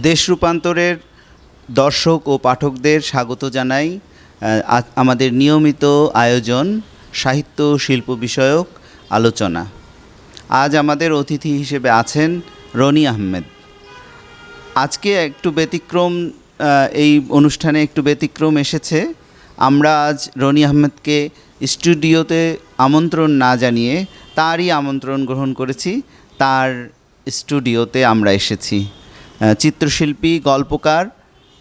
দেশ রূপান্তরের দর্শক ও পাঠকদের স্বাগত জানাই আমাদের নিয়মিত আয়োজন সাহিত্য ও শিল্প বিষয়ক আলোচনা। আজ আমাদের অতিথি হিসেবে আছেন রনি আহমেদ। আজকে একটু ব্যতিক্রম, এই অনুষ্ঠানে একটু ব্যতিক্রম এসেছে। আমরা আজ রনি আহমেদকে স্টুডিওতে আমন্ত্রণ না জানিয়ে তারই আমন্ত্রণ গ্রহণ করেছি। তার স্টুডিওতে আমরা এসেছি। চিত্রশিল্পী, গল্পকার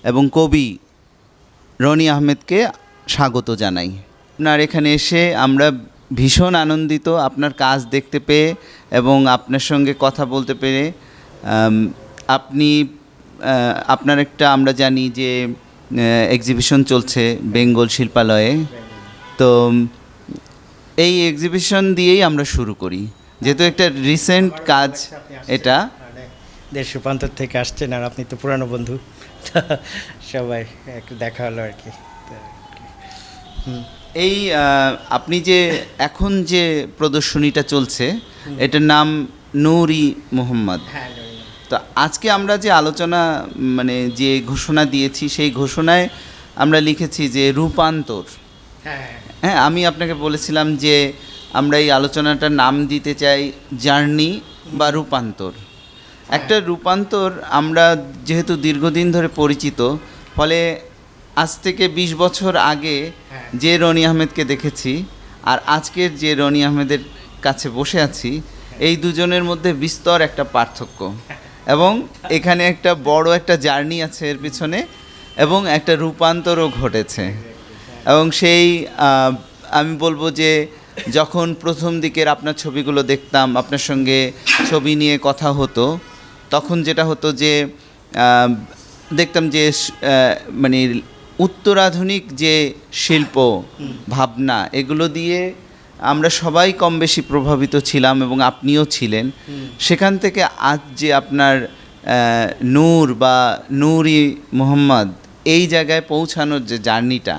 এবং কবি রনি আহমেদকে স্বাগত জানাই। আপনার এখানে এসে আমরা ভীষণ আনন্দিত, আপনার কাজ দেখতে পেয়ে এবং আপনার সঙ্গে কথা বলতে পেরে। আপনার একটা, আমরা জানি যে এক্সিবিশন চলছে বেঙ্গল শিল্পালয়ে, তো এই এক্সিবিশন দিয়েই আমরা শুরু করি, যেহেতু একটা রিসেন্ট কাজ এটা। দেশ রূপান্তর থেকে আসছেন আর আপনি তো পুরানো বন্ধু, সবাই একটু দেখা হলো আর কি। এই আপনি যে এখন যে প্রদর্শনীটা চলছে এটার নাম নূরি মোহাম্মদ। তো আজকে আমরা যে আলোচনা, মানে যে ঘোষণা দিয়েছি, সেই ঘোষণায় আমরা লিখেছি যে রূপান্তর। হ্যাঁ, আমি আপনাকে বলেছিলাম যে আমরা এই আলোচনাটার নাম দিতে চাই জার্নি বা রূপান্তর। একটা রূপান্তর, আমরা যেহেতু দীর্ঘদিন ধরে পরিচিত, ফলে আজ থেকে 20 বছর আগে যে রনি আহমেদকে দেখেছি আর আজকের যে রনি আহমেদের কাছে বসে আছি, এই দুজনের মধ্যে বিস্তর একটা পার্থক্য, এবং এখানে একটা বড় একটা জার্নি আছে এর পিছনে, এবং একটা রূপান্তরও ঘটেছে। এবং সেই আমি বলবো যে যখন প্রথম দিকের আপনার ছবিগুলো দেখতাম, আপনার সঙ্গে ছবি নিয়ে কথা হতো, তখন যেটা হতো যে দেখতাম যে মানে উত্তরাধুনিক যে শিল্প ভাবনা, এগুলো দিয়ে আমরা সবাই কম বেশি প্রভাবিত ছিলাম এবং আপনিও ছিলেন। সেখান থেকে আজ যে আপনার নূর বা নূরি মোহাম্মদ, এই জায়গায় পৌঁছানোর যে জার্নিটা,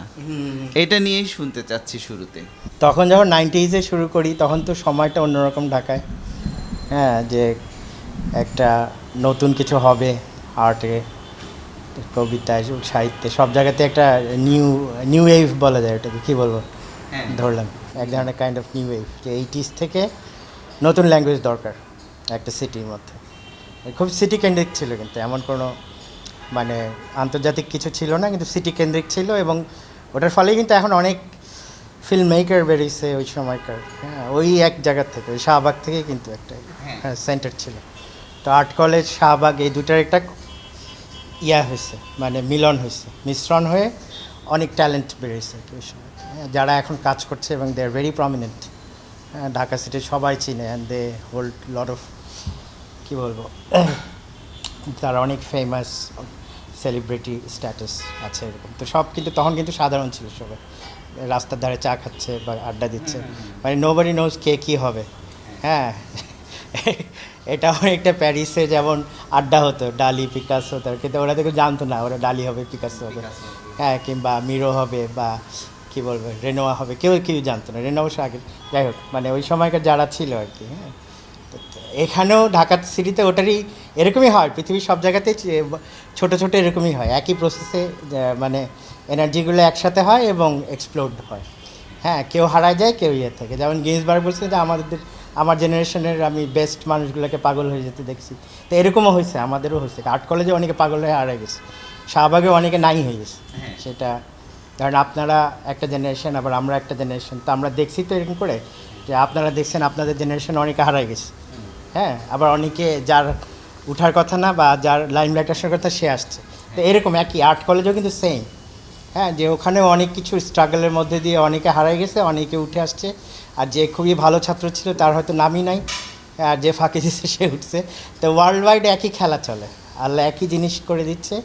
এটা নিয়েই শুনতে চাচ্ছি শুরুতে। তখন যখন 90s শুরু করি, তখন তো সময়টা অন্যরকম ঢাকায়। হ্যাঁ, যে একটা নতুন কিছু হবে, আর্টে, কবিতায়, সাহিত্যে, সব জায়গাতে একটা নিউ ওয়েভ বলা যায়, ওটাকে কী বলবো, ধরলাম এক ধরনের কাইন্ড অফ নিউ ওয়েভ, যে 80s থেকে নতুন ল্যাঙ্গুয়েজ দরকার একটা সিটির মধ্যে। খুব সিটি কেন্দ্রিক ছিল, কিন্তু এমন কোনো মানে আন্তর্জাতিক কিছু ছিল না, কিন্তু সিটি কেন্দ্রিক ছিল। এবং ওটার ফলেই কিন্তু এখন অনেক ফিল্ম মেকার বেরিয়েছে ওই সময়কার। হ্যাঁ, ওই এক জায়গার থেকে, ওই শাহবাগ থেকে কিন্তু একটা সেন্টার ছিল। তো আর্ট কলেজ, শাহবাগ, এই দুটার একটা হয়েছে, মানে মিলন হয়েছে, মিশ্রণ হয়ে অনেক ট্যালেন্ট বেরিয়েছে ওই সময়, যারা এখন কাজ করছে এবং they are very prominent. Dhaka সিটির সবাই চিনে, and they hold lot of, কী বলবো, তারা অনেক ফেমাস সেলিব্রিটি স্ট্যাটাস আছে এরকম। তো সব কিন্তু তখন কিন্তু সাধারণ ছিল, সবাই রাস্তার ধারে চা খাচ্ছে বা আড্ডা দিচ্ছে, মানে নোবডি নোজ কে কী হবে। হ্যাঁ, এটা অনেকটা প্যারিসে যেমন আড্ডা হতো, ডালি, পিকাসো, কিন্তু ওরা তো জানতো না ওরা ডালি হবে, পিকাসো হবে, হ্যাঁ, কিংবা মিরো হবে, বা কী বলবো, রেনোয়া হবে, কেউ জানতো না। রেনোয়া অবশ্য আগে, যাই হোক, মানে ওই সময়কার যারা ছিল আর কি। হ্যাঁ, এখানেও ঢাকা সিটিতে ওটারই এরকমই হয়, পৃথিবীর সব জায়গাতেই ছোটো ছোটো এরকমই হয়, একই প্রসেসে, মানে এনার্জিগুলো একসাথে হয় এবং এক্সপ্লোড হয়। হ্যাঁ, কেউ হারায় যায়, কেউ ইয়ে থেকে, যেমন গিন্সবার্গ বলছে যে আমার জেনারেশনের আমি বেস্ট মানুষগুলোকে পাগল হয়ে যেতে দেখছি। তো এরকমও হয়েছে, আমাদেরও হয়েছে। আর্ট কলেজে অনেকে পাগল হয়ে হারায় গেছে, শাহবাগে অনেকে নাই হয়ে গেছে। সেটা কারণ আপনারা একটা জেনারেশন, আবার আমরা একটা জেনারেশন, তো আমরা দেখছি তো এরকম করে, যে আপনারা দেখছেন আপনাদের জেনারেশন অনেকে হারায় গেছে। হ্যাঁ, আবার অনেকে যার উঠার কথা না বা যার লাইমলাইট আসার কথা, সে আসছে। তো এরকম একই আর্ট কলেজেও কিন্তু সেম। হ্যাঁ, যে ওখানেও অনেক কিছু স্ট্রাগলের মধ্যে দিয়ে অনেকে হারাই গেছে, অনেকে উঠে আসছে। আর যে খুবই ভালো ছাত্র ছিল তার হয়তো নামই নাই, আর যে ফাঁকি দিচ্ছে সে উঠছে। তো ওয়ার্ল্ড ওয়াইড একই খেলা চলে, আল্লাহ একই জিনিস করে দিচ্ছে।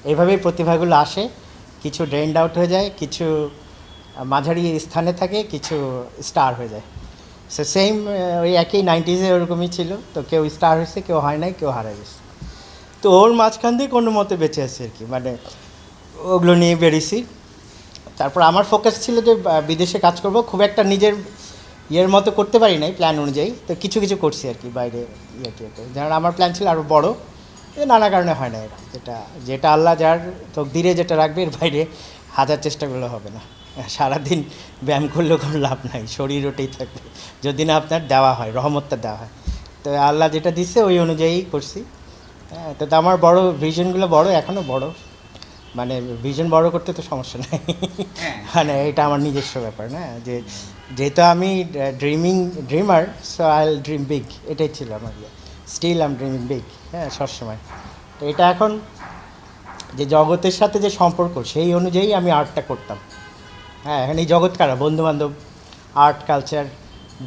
এইভাবেই প্রতিভাগুলো আসে, কিছু ড্রেন্ড আউট হয়ে যায়, কিছু মাঝারি স্থানে থাকে, কিছু স্টার হয়ে যায়। সে সেম ওই একই 90s ওরকমই ছিল। তো কেউ স্টার হয়েছে, কেউ হয় নাই, কেউ হারাই গেছে। তো ওর মাঝখান দিয়ে কোনো মতে বেঁচে আছে আর কি, মানে ওগুলো নিয়ে বেরিয়েছি। তারপর আমার ফোকাস ছিল যে বিদেশে কাজ করব, খুব একটা নিজের ইয়ের মতো করতে পারি নাই প্ল্যান অনুযায়ী। তো কিছু কিছু করছি আর কি বাইরে, যেমন আমার প্ল্যান ছিল আরও বড়, নানা কারণে হয় না এরা, যেটা যেটা আল্লাহ যার তকদিরে যেটা রাখবে এর বাইরে হাজার চেষ্টা করলে হবে না। সারাদিন ব্যায়াম করলেও কোনো লাভ নাই, শরীর ওটাই থাকবে যদি না আপনার দেওয়া হয়, রহমতটা দেওয়া হয়। তো আল্লাহ যেটা দিচ্ছে ওই অনুযায়ী করছি। হ্যাঁ, তো আমার বড় ভিশনগুলো বড়, এখনও বড়, মানে ভিশন বড় করতে তো সমস্যা নেই। মানে এটা আমার নিজস্ব ব্যাপার না, যে যেহেতু আমি dreamer, so I dream big, এটাই ছিল আমার ইয়ে। স্টিল আম ড্রিমিং বিগ, হ্যাঁ, সবসময়। তো এটা এখন যে জগতের সাথে যে সম্পর্ক সেই অনুযায়ী আমি আর্টটা করতাম। হ্যাঁ, এখানে এই জগৎ কারা, বন্ধুবান্ধব, আর্ট কালচার,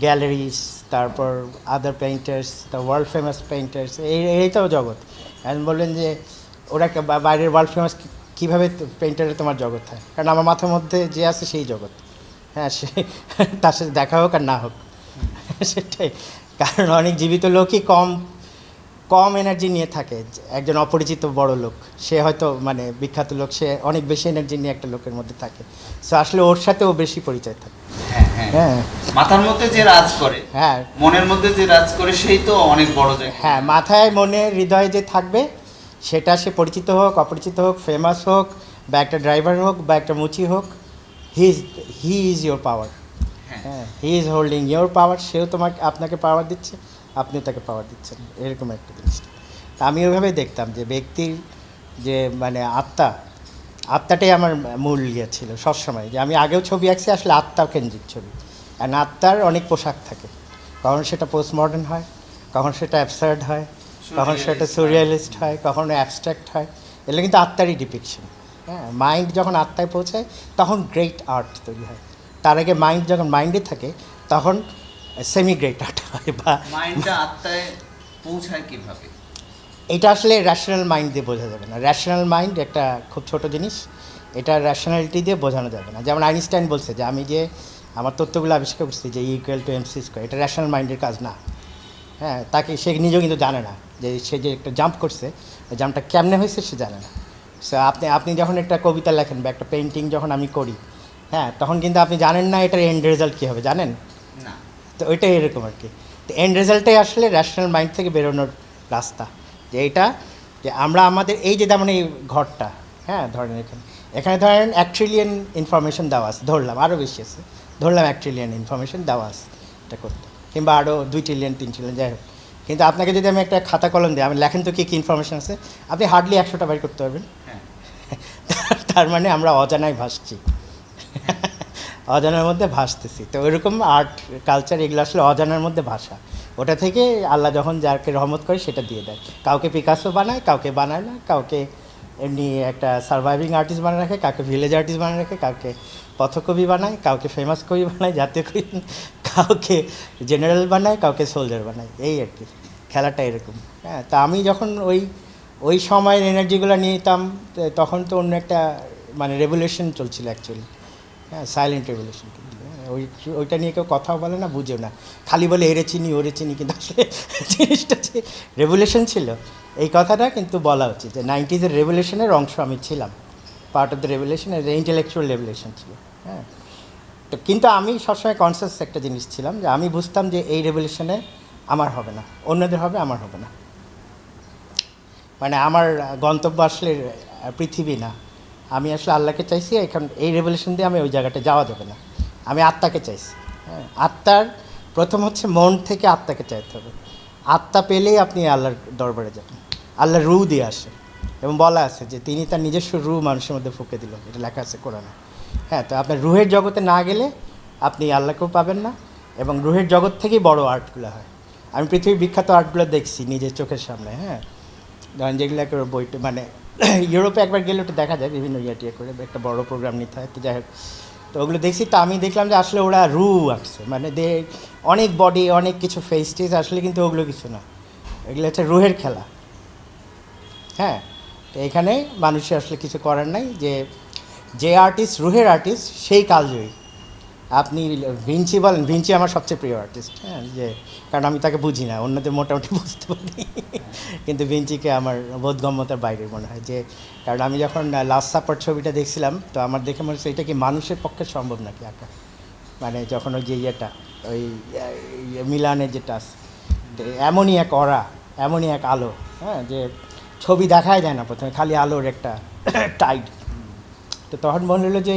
গ্যালারিজ, তারপর other painters, the world famous painters, এই তো জগৎ। এখন বললেন যে ওরা বাইরের ওয়ার্ল্ড ফেমাস কীভাবে পেইন্টারের তোমার জগৎ হয়, কারণ আমার মাথার মধ্যে যে আছে সেই জগৎ। হ্যাঁ, সে তার সাথে দেখা হোক আর না হোক, সেটাই। কারণ অনেক জীবিত লোকই কম এনার্জি নিয়ে থাকে। একজন অপরিচিত বড় লোক, সে হয়তো মানে বিখ্যাত লোক, সে অনেক বেশি এনার্জি নিয়ে একটা লোকের মধ্যে থাকে। সো আসলে ওর সাথেও বেশি পরিচয় থাকে। হ্যাঁ, মাথার মধ্যে যে রাজ করে, হ্যাঁ, মনের মধ্যে যে রাজ করে, সেই তো অনেক বড় জায়গা। হ্যাঁ, মাথায় মনে হৃদয়ে যে থাকবে, সেটা সে পরিচিত হোক, অপরিচিত হোক, ফেমাস হোক, বা একটা ড্রাইভার হোক, বা একটা মুচি হোক, হি ইজ ইয়োর পাওয়ার। হ্যাঁ, হি ইজ হোল্ডিং ইয়োর পাওয়ার। সেও আপনাকে পাওয়ার দিচ্ছে, আপনিও তাকে পাওয়ার দিচ্ছেন, এরকম একটা জিনিস। তা আমি ওইভাবেই দেখতাম যে ব্যক্তির যে মানে আত্মাটাই আমার মূল ইয়ে ছিল সবসময়। যে আমি আগেও ছবি আঁকছি আসলে আত্মাকেন্দ্রিক ছবি, অ্যান্ড আত্মার অনেক পোশাক থাকে। কখন সেটা পোস্ট মডার্ন হয়, কখন সেটা অ্যাবসার্ড হয়, কখন সেটা সুরিয়ালিস্ট হয়, কখনো অ্যাবস্ট্রাক্ট হয়। এগুলো কিন্তু আত্মারই ডিপিকশন। হ্যাঁ, মাইন্ড যখন আত্মায় পৌঁছায় তখন গ্রেট আর্ট তৈরি হয়। তার আগে মাইন্ড যখন মাইন্ডে থাকে তখন সেমি গ্রেট আর্ট হয়। বা মাইন্ডটা আত্মায় পৌঁছায় কিভাবে, এটা আসলে র্যাশনাল মাইন্ড দিয়ে বোঝা যাবে না। র্যাশনাল মাইন্ড একটা খুব ছোট জিনিস, এটা র্যাশনালিটি দিয়ে বোঝানো যাবে না। যেমন আইনস্টাইন বলছে যে আমি যে আমার তথ্যগুলো আবিষ্কার করছি যে ইকুয়াল টু MC স্কোয়ার, এটা র্যাশনাল মাইন্ডের কাজ না। হ্যাঁ, তাকে সে নিজেও কিন্তু জানে না যে সে যে একটা জাম্প করছে, ওই জাম্পটা কেমনে হয়েছে সে জানে না। সো আপনি যখন একটা কবিতা লেখেন বা একটা পেন্টিং যখন আমি করি, হ্যাঁ, তখন কিন্তু আপনি জানেন না এটার এন্ড রেজাল্ট কী হবে, জানেন না? তো ওইটাই এরকম আর কি। তো এন্ড রেজাল্টটাই আসলে র্যাশনাল মাইন্ড থেকে বেরোনোর রাস্তা। যে এইটা যে আমরা আমাদের এই যে যেমন এই ঘরটা, হ্যাঁ, ধরেন এখানে ধরেন 1 ট্রিলিয়ন ইনফরমেশন দেওয়া আছে, ধরলাম আরও বেশি আছে, ধরলাম 1 ট্রিলিয়ন ইনফরমেশন দেওয়া আছে এটা করতে, কিংবা আরও 2 ট্রিলিয়ন 3 ট্রিলিয়ন, যাই হোক। কিন্তু আপনাকে যদি আমি একটা খাতা কলম দিই, আমি লেখেন তো কী কী ইনফরমেশন আছে, আপনি হার্ডলি 100টা বাইর করতে পারবেন। তার মানে আমরা অজানায় ভাসছি, অজানার মধ্যে ভাসতেছি। তো ওইরকম আর্ট কালচার এগুলো আসলে অজানার মধ্যে ভাষা। ওটা থেকে আল্লাহ যখন যাকে রহমত করে সেটা দিয়ে দেয়। কাউকে পিকাসো বানায়, কাউকে বানায় না, কাউকে এমনি একটা সার্ভাইভিং আর্টিস্ট বানায় রাখে, কাউকে ভিলেজ আর্টিস্ট বানায় রাখে, কাউকে পথকবি বানায়, কাউকে ফেমাস কবি বানায়, জাতীয় কবি, কাউকে জেনারেল বানায়, কাউকে সোলজার বানায়, এই আর কি খেলাটা এরকম। হ্যাঁ, তা আমি যখন ওই সময়ের এনার্জিগুলো নিতাম, তখন তো অন্য একটা মানে রেভলিউশন চলছিল অ্যাকচুয়ালি। হ্যাঁ, সাইলেন্ট রেভলিউশন। কিন্তু ওইটা নিয়ে কেউ কথাও বলে না, বুঝেও না, খালি বলে এরে চিনি ওরে চিনি, কিন্তু আসলে জিনিসটা যে রেভলিউশন ছিল এই কথাটা কিন্তু বলা উচিত যে 90s রেভলিউশনের অংশ আমি ছিলাম, part of the revolution, intellectual revolution ছিল। হ্যাঁ, তো কিন্তু আমি সবসময় কনসিয়াস একটা জিনিস ছিলাম যে আমি বুঝতাম যে এই রেভলিউশনে আমার হবে না, অন্যদের হবে, আমার হবে না। মানে আমার গন্তব্য আসলে পৃথিবী না, আমি আসলে আল্লাহকে চাইছি। এখন এই রেভলিউশন দিয়ে আমি ওই জায়গাটা যাওয়া যাবে না, আমি আত্মাকে চাইছি। হ্যাঁ, আত্মার প্রথম হচ্ছে মন থেকে আত্মাকে চাইতে হবে। আত্মা পেলেই আপনি আল্লাহর দরবারে যাবেন। আল্লাহ রু দিয়ে আসে, এবং বলা আছে যে তিনি তার নিজস্ব রু মানুষের মধ্যে ফুঁকে দিল, এটা লেখা আছে কোরআনে। হ্যাঁ, তো আপনার রুহের জগতে না গেলে আপনি আল্লাহকেও পাবেন না, এবং রুহের জগৎ থেকেই বড় আর্টগুলো হয়। আমি পৃথিবীর বিখ্যাত আর্টগুলো দেখছি নিজের চোখের সামনে। হ্যাঁ, ধরেন যেগুলো একটা বইটা মানে ইউরোপে একবার গেলে ওটা দেখা যায়, বিভিন্ন টিয়ে করে একটা বড় প্রোগ্রাম নিতে হয়, তো যাই হোক। তো ওগুলো দেখছি, তো আমি দেখলাম যে আসলে ওরা রু আঁকছে, মানে অনেক বডি, অনেক কিছু ফেস টেস, আসলে কিন্তু ওগুলো কিছু না, এগুলো হচ্ছে রুহের খেলা। হ্যাঁ, তো এখানে মানুষের আসলে কিছু করার নাই, যে আর্টিস্ট রুহের আর্টিস্ট সেই কালজয়ী। আপনি ভিঞ্চি বলেন, ভিঞ্চি আমার সবচেয়ে প্রিয় আর্টিস্ট। হ্যাঁ, যে কারণ আমি তাকে বুঝি না, অন্যদের মোটামুটি বুঝতে পারি, কিন্তু ভিঞ্চিকে আমার বোধগম্যতার বাইরে মনে হয়। যে কারণ আমি যখন লাস্ট সাপার ছবিটা দেখছিলাম, তো আমার দেখে মনে হচ্ছে এটা কি মানুষের পক্ষে সম্ভব নাকি আঁকা। মানে যখন ওই যে ইয়েটা ওই মিলানের যেটা আছে, এমনই এক অরা, এমনই এক আলো, হ্যাঁ, যে ছবি দেখাই যায় না প্রথমে, খালি আলোর একটা টাইড। তো তখন মনে হলো যে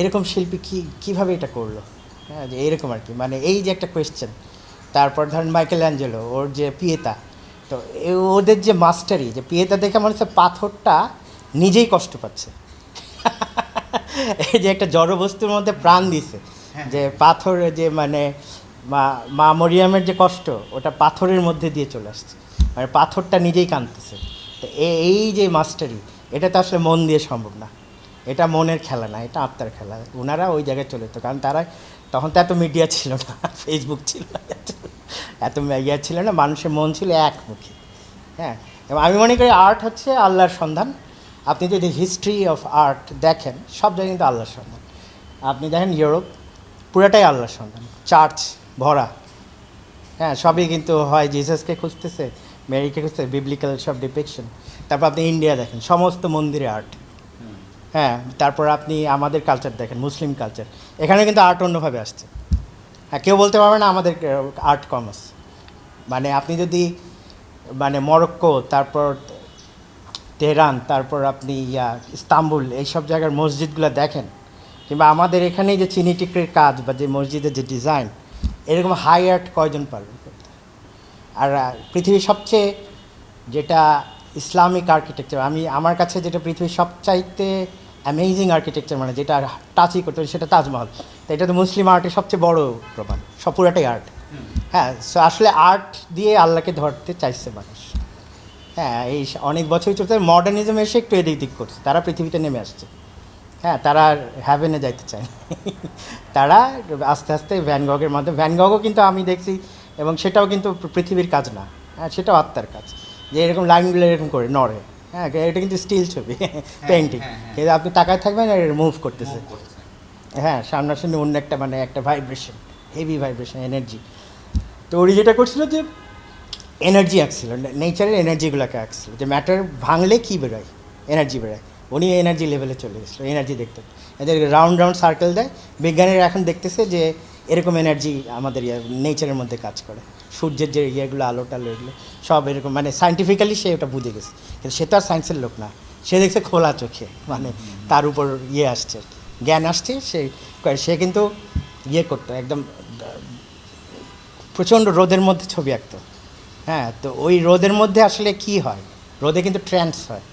এরকম শিল্পী কীভাবে এটা করলো, হ্যাঁ, যে এরকম আর কি, মানে এই যে একটা কোয়েশ্চেন। তারপর ধরেন মাইকেল অ্যাঞ্জেলো, ওর যে পিয়েতা, তো ওদের যে মাস্টারি, যে পিয়েতা দেখে মনে হচ্ছে পাথরটা নিজেই কষ্ট পাচ্ছে। এই যে একটা জড় বস্তুর মধ্যে প্রাণ দিছে, যে পাথর, যে মানে মা মরিয়ামের যে কষ্ট, ওটা পাথরের মধ্যে দিয়ে চলে আসছে, মানে পাথরটা নিজেই কাঁদতেছে। তো এই যে মাস্টারি, এটা তো আসলে মন দিয়ে সম্ভব না, এটা মনের খেলা না, এটা আত্মার খেলা। ওনারা ওই জায়গায় চলে যেত, কারণ তারা তখন তো এত মিডিয়া ছিল না, ফেসবুক ছিল না, এত ইয়া ছিল না, মানুষের মন ছিল একমুখী। হ্যাঁ, এবং আমি মনে করি আর্ট হচ্ছে আল্লাহর সন্ধান। আপনি যদি হিস্ট্রি অফ আর্ট দেখেন, সব জায়গায় কিন্তু আল্লাহর সন্ধান। আপনি দেখেন ইউরোপ, পুরাটাই আল্লাহর সন্ধান, চার্চ ভরা। হ্যাঁ, সবই কিন্তু হয় জিসাসকে খুঁজতেছে, মেরিকে খুঁজতেছে, বিবলিক্যাল সব ডিপিকশন। তারপর আপনি ইন্ডিয়া দেখেন, সমস্ত মন্দিরে আর্ট। হ্যাঁ, তারপর আপনি আমাদের কালচার দেখেন, মুসলিম কালচার, এখানে কিন্তু আর্ট অন্যভাবে আসছে। হ্যাঁ, কেউ বলতে পারবে না আমাদের আর্ট কমার্স। মানে আপনি যদি মানে মরক্কো, তারপর তেহরান, তারপর আপনি ইস্তাম্বুল, এইসব জায়গার মসজিদগুলো দেখেন, কিংবা আমাদের এখানে যে চিনি টিকরির কাজ বা যে মসজিদের যে ডিজাইন, এরকম হাই আর্ট কয়জন পারবে করতে? আর পৃথিবীর সবচেয়ে যেটা ইসলামিক আর্কিটেকচার, আমার কাছে যেটা পৃথিবীর সবচাইতে অ্যামেজিং আর্কিটেকচার, মানে যেটা টাচই করতে হবে, সেটা তাজমহল। তো এটা তো মুসলিম আর্টের সবচেয়ে বড় প্রমাণ, সব পুরাটাই আর্ট। হ্যাঁ, সো আসলে আর্ট দিয়ে আল্লাহকে ধরতে চাইছে মানুষ। হ্যাঁ, এই অনেক বছরই চলতে, মডার্নিজম এসে একটু এদিক দিক করছে, তারা পৃথিবীতে নেমে আসছে। হ্যাঁ, তারা হ্যাভেনে যাইতে চায় না। তারা আস্তে আস্তে ভ্যান গগের মাধ্যমে, ভ্যান গগও কিন্তু আমি দেখছি, এবং সেটাও কিন্তু পৃথিবীর কাজ না, হ্যাঁ, সেটাও আত্মার কাজ, যে এরকম লাইনগুলো এরকম করে নড়ে। হ্যাঁ, এটা কিন্তু স্টিল ছবি, পেন্টিং, কিন্তু আপনি তাকায় থাকবেন আর মুভ করতেছে। হ্যাঁ, সামনাসামনি অন্য একটা, মানে একটা ভাইব্রেশন, হেভি ভাইব্রেশন, এনার্জি। তো উনি যেটা করছিল যে এনার্জি আঁকছিল, নেচারের এনার্জিগুলোকে আঁকছিল, যে ম্যাটার ভাঙলে কী বেরোয়, এনার্জি বেরোয়। উনি এনার্জি লেভেলে চলে গেছিলো, এনার্জি দেখতে, এদের রাউন্ড রাউন্ড সার্কেল দেয়। বিজ্ঞানীরা এখন দেখতেছে যে এরকম এনার্জি আমাদের নেচারের মধ্যে কাজ করে, সূর্যের যে ইয়েগুলো, আলো টালো, এগুলো সব এরকম, মানে সায়েন্টিফিক্যালি সে ওটা বুঝে গেছে। কিন্তু সে তো আর সায়েন্সের লোক না, সে দেখছে খোলা চোখে, মানে তার উপর আসছে, জ্ঞান আসছে। সে কিন্তু করতো একদম প্রচণ্ড রোদের মধ্যে ছবি আঁকতো। হ্যাঁ, তো ওই রোদের মধ্যে আসলে কি হয়, রোদে কিন্তু ট্রান্স হয়,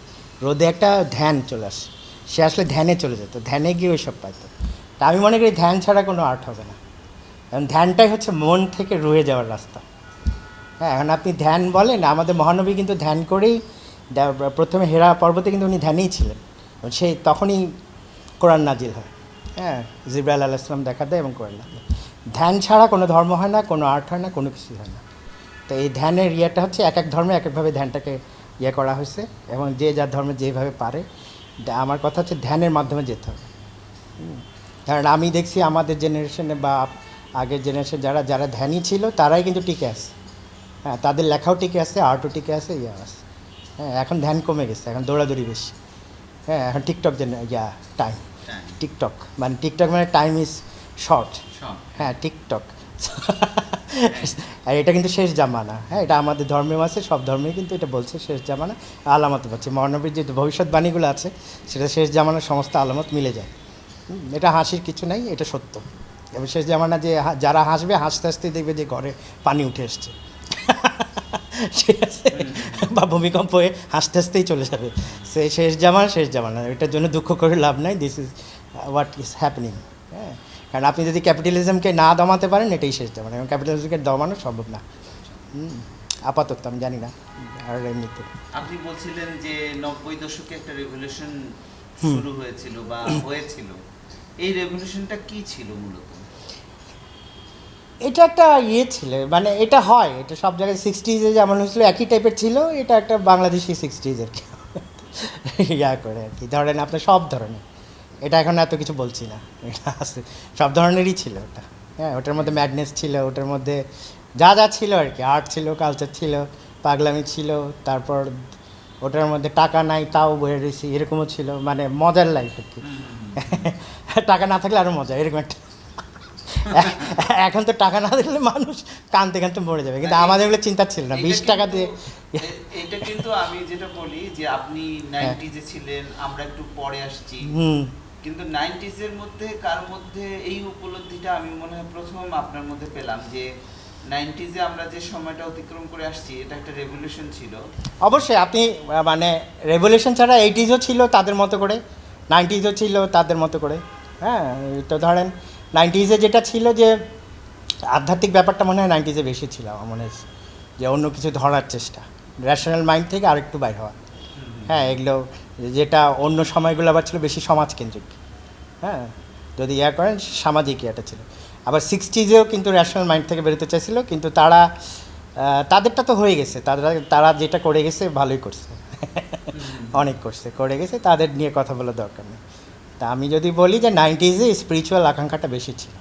রোদে একটা ধ্যান চলে আসে, সে আসলে ধ্যানে চলে যেত, ধ্যানে গিয়ে ওই সব পাইতো। তা আমি মনে করি ধ্যান ছাড়া কোনো আর্ট হবে না, কারণ ধ্যানটাই হচ্ছে মন থেকে রুয়ে যাওয়ার রাস্তা। হ্যাঁ, এখন আপনি ধ্যান বলেন, আমাদের মহানবী কিন্তু ধ্যান করেই, প্রথমে হেরা পর্বতে কিন্তু উনি ধ্যানেই ছিলেন, সেই তখনই কোরআন নাজিল হয়। হ্যাঁ, জিবরাইল আলাইহিস সালাম দেখা দেয় এবং কোরআন নাজিল। ধ্যান ছাড়া কোনো ধর্ম হয় না, কোনো আর্ট হয় না, কোনো কিছুই হয় না। তো এই ধ্যানের ইয়েটা হচ্ছে এক এক ধর্মে এক একভাবে ধ্যানটাকে করা হয়েছে, এবং যে যার ধর্মে যেভাবে পারে। আমার কথা হচ্ছে ধ্যানের মাধ্যমে যেতে হবে। কারণ আমি দেখছি আমাদের জেনারেশনে বা আগের জেনারেশন যারা যারা ধ্যানী ছিল, তারাই কিন্তু টিকে আছে। হ্যাঁ, তাদের লেখাও টিকে আছে, আর্টও টিকে আছে, আছে। হ্যাঁ, এখন ধ্যান কমে গেছে, এখন দৌড়াদৌড়ি বেশি। হ্যাঁ, এখন টিকটক টাইম, টিকটক মানে টাইম ইজ শর্ট। হ্যাঁ, টিকটক। আর এটা কিন্তু শেষ জামানা। হ্যাঁ, এটা আমাদের ধর্মেও আছে, সব ধর্মেই কিন্তু এটা বলছে শেষ জামানা, আলামত পাচ্ছে। মহানবীর যে ভবিষ্যৎবাণীগুলো আছে, সেটা শেষ জামানার সমস্ত আলামত মিলে যায়। এটা হাসির কিছু নাই, এটা সত্য। এবং শেষ জামানা যে যারা হাসবে, হাসতে হাসতে দেখবে যে ঘরে পানি উঠে এসছে, ঠিক আছে, বা ভূমিকম্প হয়ে হাসতে হাসতেই চলে যাবে। সেই শেষ জামানা, এটার জন্য দুঃখ করে লাভ নাই। This is what is happening. হ্যাঁ, কারণ আপনি যদি ক্যাপিটালিজমকে না দমাতে পারেন, এটাই শেষ জামানা, এবং ক্যাপিটালিজমকে দমানো সম্ভব না আপাতত, আমি জানি না। আর এমনিতে আপনি বলছিলেন যে 90 দশকে একটা রেভলিউশন শুরু হয়েছিল বা হয়েছিল, এই রেভলিউশনটা কি ছিল মূলত? এটা একটা ছিল, মানে এটা হয়, এটা সব জায়গায় 60s যেমন হয়েছিল একই টাইপের ছিল, এটা একটা বাংলাদেশি 60s আর কি, করে আর কি। ধরেন আপনার সব ধরনের, এটা এখন এত কিছু বলছি না, এটা আছে, সব ধরনেরই ছিল ওটা। হ্যাঁ, ওটার মধ্যে ম্যাডনেস ছিল, ওটার মধ্যে যা যা ছিল আর কি, আর্ট ছিল, কালচার ছিল, পাগলামি ছিল, তারপর ওটার মধ্যে টাকা নাই তাও বয়ে রয়েছি, এরকমও ছিল, মানে মজার লাইফ আর কি। টাকা না থাকলে আরও মজা, এরকম একটা এখন তো টাকা না দিলে মানুষ কানতে কানতে মরে যাবে, কিন্তু আমাদের এগুলো চিন্তা ছিল না, 20 টাকা দিয়ে। এটা কিন্তু আমি যেটা বলি যে আপনি 90s ছিলেন, আমরা একটু পরে আসছি, কিন্তু 90s এর মধ্যে কার মধ্যে এই উপলব্ধিটা আমি মনে হয় প্রথম আপনার মধ্যে পেলাম যে 90s আমরা যে সময়টা অতিক্রম করে আসছি এটা একটা রেভলিউশন ছিল। অবশ্যই আপনি মানে রেভলিউশন ছাড়া 80sও ছিল তাদের মতো করে, 90sও ছিল তাদের মতো করে। হ্যাঁ, তো ধরেন 90sে যেটা ছিল যে আধ্যাত্মিক ব্যাপারটা মনে হয় 90sে বেশি ছিল আমার মনে হচ্ছে, যে অন্য কিছু ধরার চেষ্টা, র্যাশনাল মাইন্ড থেকে আরেকটু বাইর হওয়া। হ্যাঁ, এগুলো যেটা অন্য সময়গুলো আবার ছিল বেশি সমাজকেন্দ্রিক। হ্যাঁ, যদি ইয়া করেন সামাজিক ইয়েটা ছিল। আবার 60sেও কিন্তু র্যাশনাল মাইন্ড থেকে বেরোতে চাইছিল, কিন্তু তারা তাদেরটা তো হয়ে গেছে, তারা যেটা করে গেছে ভালোই করছে, অনেক করছে, করে গেছে, তাদের নিয়ে কথা বলার দরকার নেই। তা আমি যদি বলি যে 90sে স্পিরিচুয়াল আকাঙ্ক্ষাটা বেশি ছিল।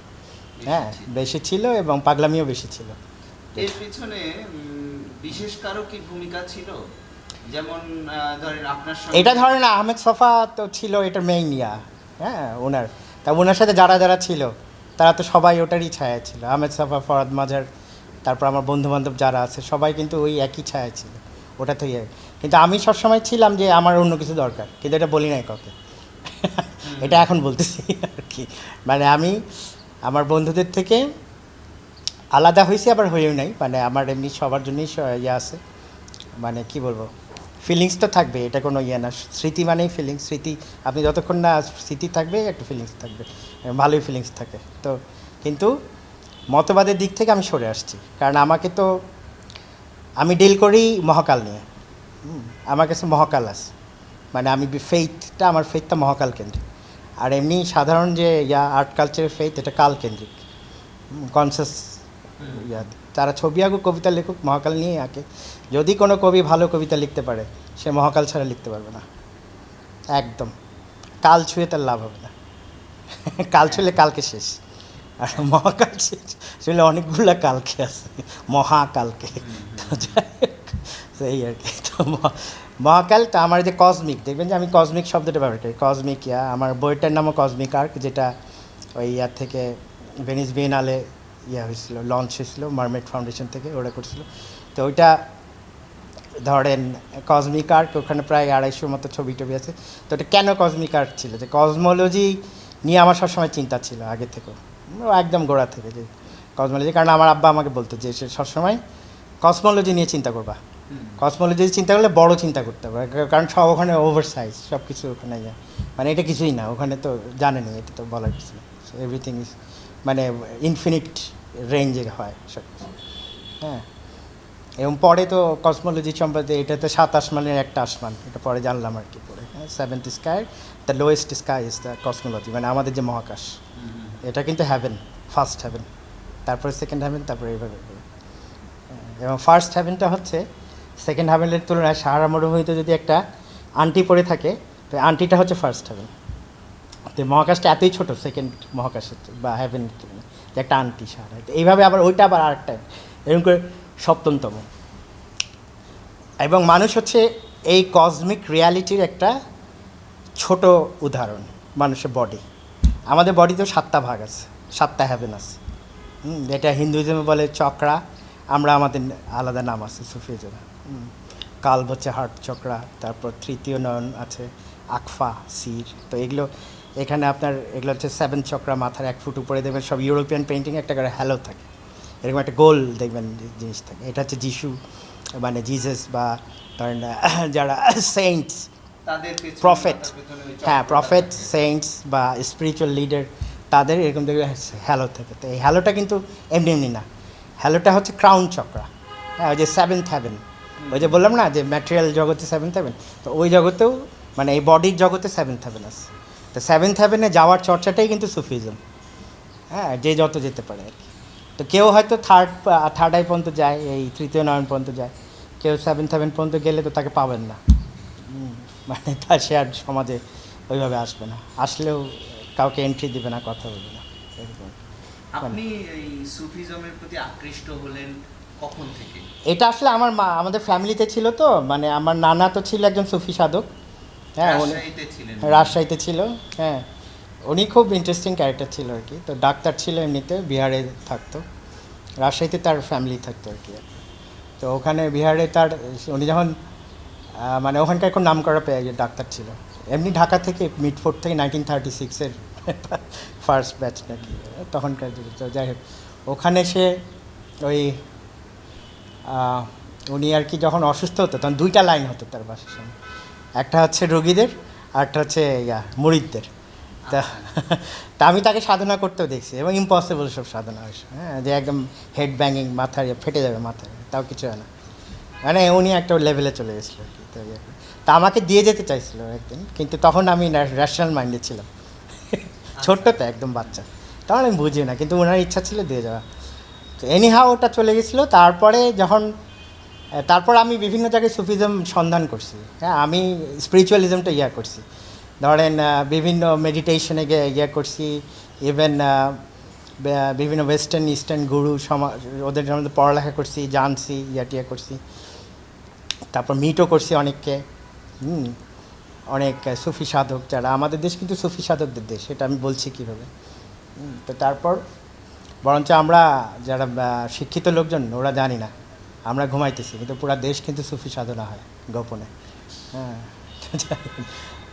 হ্যাঁ, বেশি ছিল এবং পাগলামিও বেশি ছিল। এর পিছনে বিশেষ কারো কি ভূমিকা ছিল? যেমন ধরেন আপনার সঙ্গে এটা ধরেন আহমেদ ছফা তো ছিল এটার মেইন ইয়া। হ্যাঁ, ওনার সাথে যারা যারা ছিল তারা তো সবাই ওটারই ছায়া ছিল। আহমেদ ছফা, ফরাদ মাজার, তারপর আমার বন্ধুবান্ধব যারা আছে সবাই কিন্তু ওই একই ছায়া ছিল, ওটা তো ইয়ে। কিন্তু আমি সবসময় ছিলাম যে আমার অন্য কিছু দরকার, কিন্তু এটা বলি নাই কাউকে। এটা এখন বলতেছি আর কি। মানে আমি আমার বন্ধুদের থেকে আলাদা হয়েছি, আবার হয়েও নাই। মানে আমার এমনি সবার জন্যই ইয়ে আছে, মানে কি বলবো, ফিলিংস তো থাকবে, এটা কোনো ইয়ে না। স্মৃতি মানেই ফিলিংস, স্মৃতি আপনি যতক্ষণ না স্মৃতি থাকবে একটু ফিলিংস থাকবে, ভালোই ফিলিংস থাকে। তো কিন্তু মতবাদের দিক থেকে আমি সরে আসছি, কারণ আমি ডিল করি মহাকাল নিয়ে। আমার কাছে মহাকাল আছে, মানে আমার ফেথটা মহাকাল কেন্দ্রিক। আর এমনি সাধারণ যে আর্ট কালচারের ফেথ, এটা কাল কেন্দ্রিক, কনসাস ইয়া। তারা ছবি আঁকুক, কবিতা লেখুক, মহাকাল নিয়ে আঁকে। যদি কোনো কবি ভালো কবিতা লিখতে পারে, সে মহাকাল ছাড়া লিখতে পারবে না, একদম। কাল ছুঁয়ে তার লাভ হবে না, কাল ছুঁলে কালকে শেষ। আর মহাকাল শেষ ছুঁলে অনেকগুলো কালকে আছে, মহাকালকে। তো যাই হোক, সেই আর কি। তো মহাকাল তো আমার যে কসমিক, দেখবেন যে আমি কসমিক শব্দটা ব্যবহার করি, কসমিক ইয়া। আমার বইটার নামও কসমিক আর্ক, যেটা ওই ইয়ার থেকে ভেনিস বিয়েনালে হয়েছিল, লঞ্চ হয়েছিল মারমেড ফাউন্ডেশন থেকে, ওরা করছিল। তো ওইটা ধরেন কসমিক আর্ক, ওখানে প্রায় 250 মতো ছবি টবি আছে। তো ওটা কেন কসমিক আর্ক ছিল, যে কসমোলজি নিয়ে আমার সবসময় চিন্তা ছিল আগে থেকেও, একদম গোড়া থেকে, যে কসমোলজি। কারণ আমার আব্বা আমাকে বলতো যে সে সবসময় কসমোলজি নিয়ে চিন্তা করবা, কসমোলজি চিন্তা করলে বড় চিন্তা করতে হবে, কারণ সব ওখানে ওভার সাইজ, সব কিছু ওখানে মানে এটা কিছুই না, ওখানে তো জানেনি, এটা তো বলার কিছু নেই। এভরিথিং ইজ মানে ইনফিনিট রেঞ্জে হয় সব কিছু। হ্যাঁ, এবং পরে তো কসমোলজি সম্পর্কে, এটা তো 7 আসমানের একটা আসমান, এটা পরে জানলাম আর কি পরে। হ্যাঁ, 7th sky, the lowest sky is the cosmology, মানে আমাদের যে মহাকাশ, এটা কিন্তু হ্যাভেন, ফার্স্ট হ্যাভেন, তারপরে সেকেন্ড হ্যাভেন, তারপরে এইভাবে। এবং ফার্স্ট হ্যাভেনটা হচ্ছে সেকেন্ড হ্যাভেনের তুলনায় সাহারা মরুভূমিতে যদি একটা আন্টি পড়ে থাকে, তো আন্টিটা হচ্ছে ফার্স্ট হ্যাভেন। তো মহাকাশটা এতই ছোটো সেকেন্ড মহাকাশের বা হ্যাভেনের তুলনায়, যে একটা আন্টি সাহারা। এইভাবে আবার ওইটা আবার আরেকটা, এরকম করে সপ্তমতম। এবং মানুষ হচ্ছে এই কসমিক রিয়ালিটির একটা ছোট উদাহরণ। মানুষের বডি, আমাদের বডিতেও 7টা ভাগ আছে, 7টা হ্যাভেন আছে। এটা হিন্দুইজমে বলে চক্রা, আমরা আমাদের আলাদা নাম আছে সুফিজমে। কাল্ব হচ্ছে হার্ট চক্রা, তারপর তৃতীয় নয়ন আছে আকফা, সির। তো এখানে আপনার এগুলো হচ্ছে 7 চক্রা, মাথার 1 ফুট উপরে দেখবেন সব ইউরোপিয়ান পেন্টিংয়ে একটা করে হ্যালো থাকে, এরকম একটা গোল দেখবেন জিনিস থাকে। এটা হচ্ছে যিশু, মানে জিজাস, বা ধরেন যারা সেইন্টস, প্রফেট, হ্যাঁ প্রফেট, সেইন্টস বা স্পিরিচুয়াল লিডার, তাদের এরকম দেখবে হ্যালো থাকে। তো এই হ্যালোটা কিন্তু এমনি এমনি না, হ্যালোটা হচ্ছে ক্রাউন চক্রা। হ্যাঁ, ওই যে 7th হ্যাভেন, ওই যে বললাম না যে ম্যাটেরিয়াল জগতে 7th হ্যাভেন, তো ওই জগতেও মানে এই বডির জগতে 7th হ্যাভেন আছে। তো 7th হ্যাভেনে যাওয়ার চর্চাটাই কিন্তু সুফিজম। হ্যাঁ, যে যত যেতে পারে আর কি। তো কেউ হয়তো থার্ড আই পর্যন্ত যায়, এই তৃতীয় নয়ন পর্যন্ত যায়, কেউ 7th হ্যাভেন পর্যন্ত গেলে তো তাকে পাবেন না, মানে তার সে আর সমাজে ওইভাবে আসবে না, আসলেও কাউকে এন্ট্রি দেবে না, কথা বলবে না, এরকম। আপনি এই সুফিজমের প্রতি আকৃষ্ট হলেন কখন থেকে? এটা আসলে আমাদের ফ্যামিলিতে ছিল, তো মানে আমার নানা তো ছিল একজন সুফি সাধক। হ্যাঁ, রাজশাহীতে ছিলেন? রাজশাহীতে ছিল। হ্যাঁ, উনি খুব ইন্টারেস্টিং ক্যারেক্টার ছিল আর কি। তো ডাক্তার ছিল এমনিতে, বিহারে থাকতো, রাজশাহীতে তার ফ্যামিলি থাকতো আর কি। তো ওখানে বিহারে তার উনি যখন মানে ওখানকার এখন নাম করা পেয়ে ডাক্তার ছিল, এমনি ঢাকা থেকে মিডফোর্ট থেকে 1936-এর ফার্স্ট ব্যাচ নাকি তখনকার যুগে। তো যাই হোক, ওখানে সে ওই উনি আর কি যখন অসুস্থ হতো তখন দুইটা লাইন হতো তার বাসার সামনে, একটা হচ্ছে রোগীদের আর একটা হচ্ছে মুরিদদের। তা তা আমি তাকে সাধনা করতেও দেখছি, এবং ইম্পসিবল সব সাধনা হয়েছে, হ্যাঁ, যে একদম হেড ব্যাঙ্গিং, মাথায় ফেটে যাবে মাথায়, তাও কিছু হয় না, মানে উনি একটা লেভেলে চলে গেছিলো আর কি। তা আমাকে দিয়ে যেতে চাইছিল একদিন, কিন্তু তখন আমি ন্যাশনাল মাইন্ডে ছিলাম, ছোট্ট তো একদম বাচ্চা, তখন আমি বুঝি না, কিন্তু ওনার ইচ্ছা ছিল দিয়ে যাওয়া। তো এনিহাও ওটা চলে গেছিলো। তারপরে যখন তারপর আমি বিভিন্ন জায়গায় সুফিজম সন্ধান করছি, হ্যাঁ, আমি স্পিরিচুয়ালিজমটা করছি, ধরেন বিভিন্ন মেডিটেশনে গিয়ে করছি, ইভেন বিভিন্ন ওয়েস্টার্ন ইস্টার্ন গুরু ওদের মধ্যে পড়ালেখা করছি, জানছি, টিয়া করছি। তারপর মিটও করছি অনেককে, অনেক সুফি সাধক যারা, আমাদের দেশ কিন্তু সুফি সাধকদের দেশ, এটা আমি বলছি কীভাবে। তো তারপর বরঞ্চ আমরা যারা শিক্ষিত লোকজন ওরা জানি না, আমরা ঘুমাইতেছি, কিন্তু পুরা দেশ কিন্তু সুফি সাধনা হয় গোপনে, হ্যাঁ।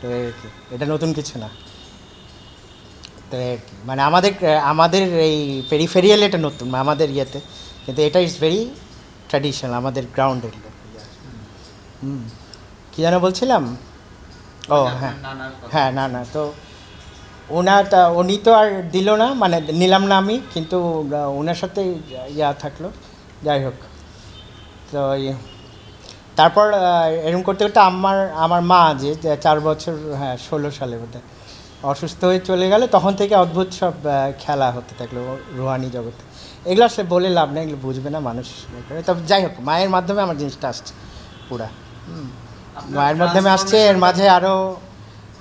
তো এটা নতুন কিছু না। তো মানে আমাদের এই পেরিফেরিয়াল এটা নতুন আমাদের ইয়েতে, কিন্তু এটা ইজ ভেরি ট্র্যাডিশনাল আমাদের গ্রাউন্ডের লোক। কী যেন বলছিলাম, ও হ্যাঁ হ্যাঁ, না তো উনি তো আর দিল না, মানে নিলাম না আমি, কিন্তু ওনার সাথে থাকলো, যাই হোক। তো তারপর এরকম করতে করতে আমার মা যে 4 বছর, হ্যাঁ 16 সালে বোধহয় অসুস্থ হয়ে চলে গেল, তখন থেকে অদ্ভুত সব খেলা হতে থাকলো রুহানি জগতে। এগুলো আসলে বলে লাভ নেই, এগুলো বুঝবে না মানুষ। তবে যাই হোক, মায়ের মাধ্যমে আমার জিনিসটা আসছে পুরা, মায়ের মাধ্যমে আসছে। এর মাঝে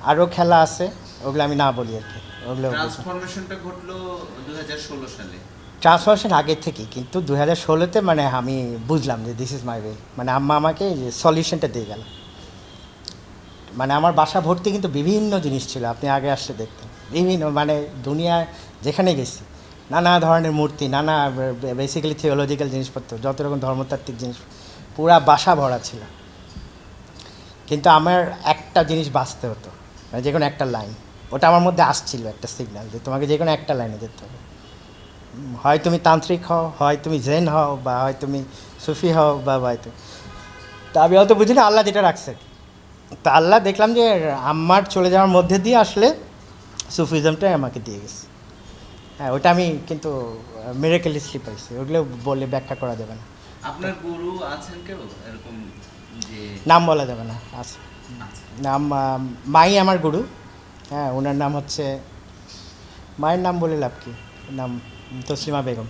আরও খেলা আছে, ওগুলো আমি না বলি আর কি। ওগুলো ট্রান্সফরমেশনটা ঘটলো 2016 সালে। ট্রান্সফরমেশন আগের থেকেই, কিন্তু 2016-তে মানে আমি বুঝলাম যে দিস ইজ মাই ওয়ে, মানে আম্মা আমাকে যে সলিউশনটা দিয়ে গেল। মানে আমার বাসা ভর্তি কিন্তু বিভিন্ন জিনিস ছিল, আপনি আগে আসলে দেখতেন, বিভিন্ন, মানে দুনিয়ায় যেখানে গেছি নানা ধরনের মূর্তি, নানা বেসিক্যালি থিওলজিক্যাল জিনিসপত্র, যত রকম ধর্মতাত্ত্বিক জিনিস, পুরা বাসা ভরা ছিল। কিন্তু আমার একটা জিনিস বাঁচতে হতো, মানে যে কোনো একটা লাইন, ওটা আমার মধ্যে আসছিল একটা সিগন্যাল যে তোমাকে যে কোনো একটা লাইনে যেতে হবে। হয় তুমি তান্ত্রিক হও, হয় তুমি জেন হও, বা হয় তুমি সুফি হও, বা হয়তো, তা আমি অত বুঝি না, আল্লাহ যেটা রাখছে। তা আল্লাহ দেখলাম যে আমার চলে যাওয়ার মধ্যে দিয়ে আসলে সুফিজমটাই আমাকে দিয়ে গেছে। হ্যাঁ, ওটা আমি কিন্তু মিরাকেলিসলি পাইছি, ওগুলো বলে ব্যাখ্যা করা যাবে না। আপনার গুরু আছেন কেউ এরকম যে নাম বলা যাবে না, আছে নাম, মাই আমার গুরু, হ্যাঁ, ওনার নাম হচ্ছে, মায়ের নাম বলে লাভ কি, নাম তসলিমা বেগম,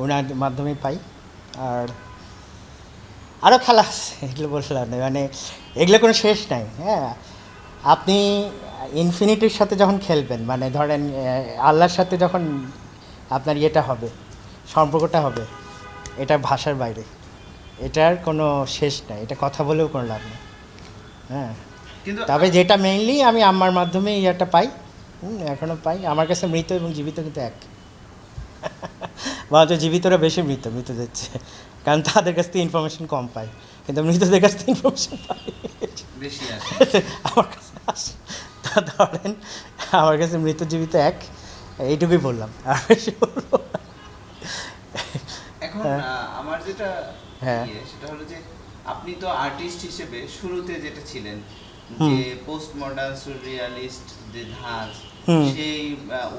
ওনার মাধ্যমেই পাই। আর আরও খেলা আছে, এগুলো বললাম না, মানে এগুলো কোনো শেষ নাই, হ্যাঁ। আপনি ইনফিনিটির সাথে যখন খেলবেন, মানে ধরেন আল্লাহর সাথে যখন আপনার ইয়েটা হবে, সম্পর্কটা হবে, এটা ভাষার বাইরে, এটার কোনো শেষ নাই, এটা কথা বলেও কোনো লাভ নেই, হ্যাঁ। কিন্তু তবে যেটা মেইনলি আমি আমার মাধ্যমে ইয়েটা পাই, এখনও পাই। আমার কাছে মৃত এবং জীবিত কিন্তু এক, বলতো জীবিতরা বেশি মৃত দিচ্ছে, কারণ তাদের কাছ থেকে ইনফরমেশন কম পাই, কিন্তু মৃতদের কাছ থেকে ইনফরমেশন পাই বেশি আসে আমার কাছে আসে। তা ধরেন আমার কাছে মৃত জীবিত এক, এইটুকুই বললাম, আর বেশি বলবো না। এখন আমার যেটা হ্যাঁ, সেটা হলো যে আপনি তো আর্টিস্ট হিসেবে শুরুতে যেটা ছিলেন, যে পোস্ট মডার্ন সুররিয়ালিস্ট যে ধাঁচ, সেই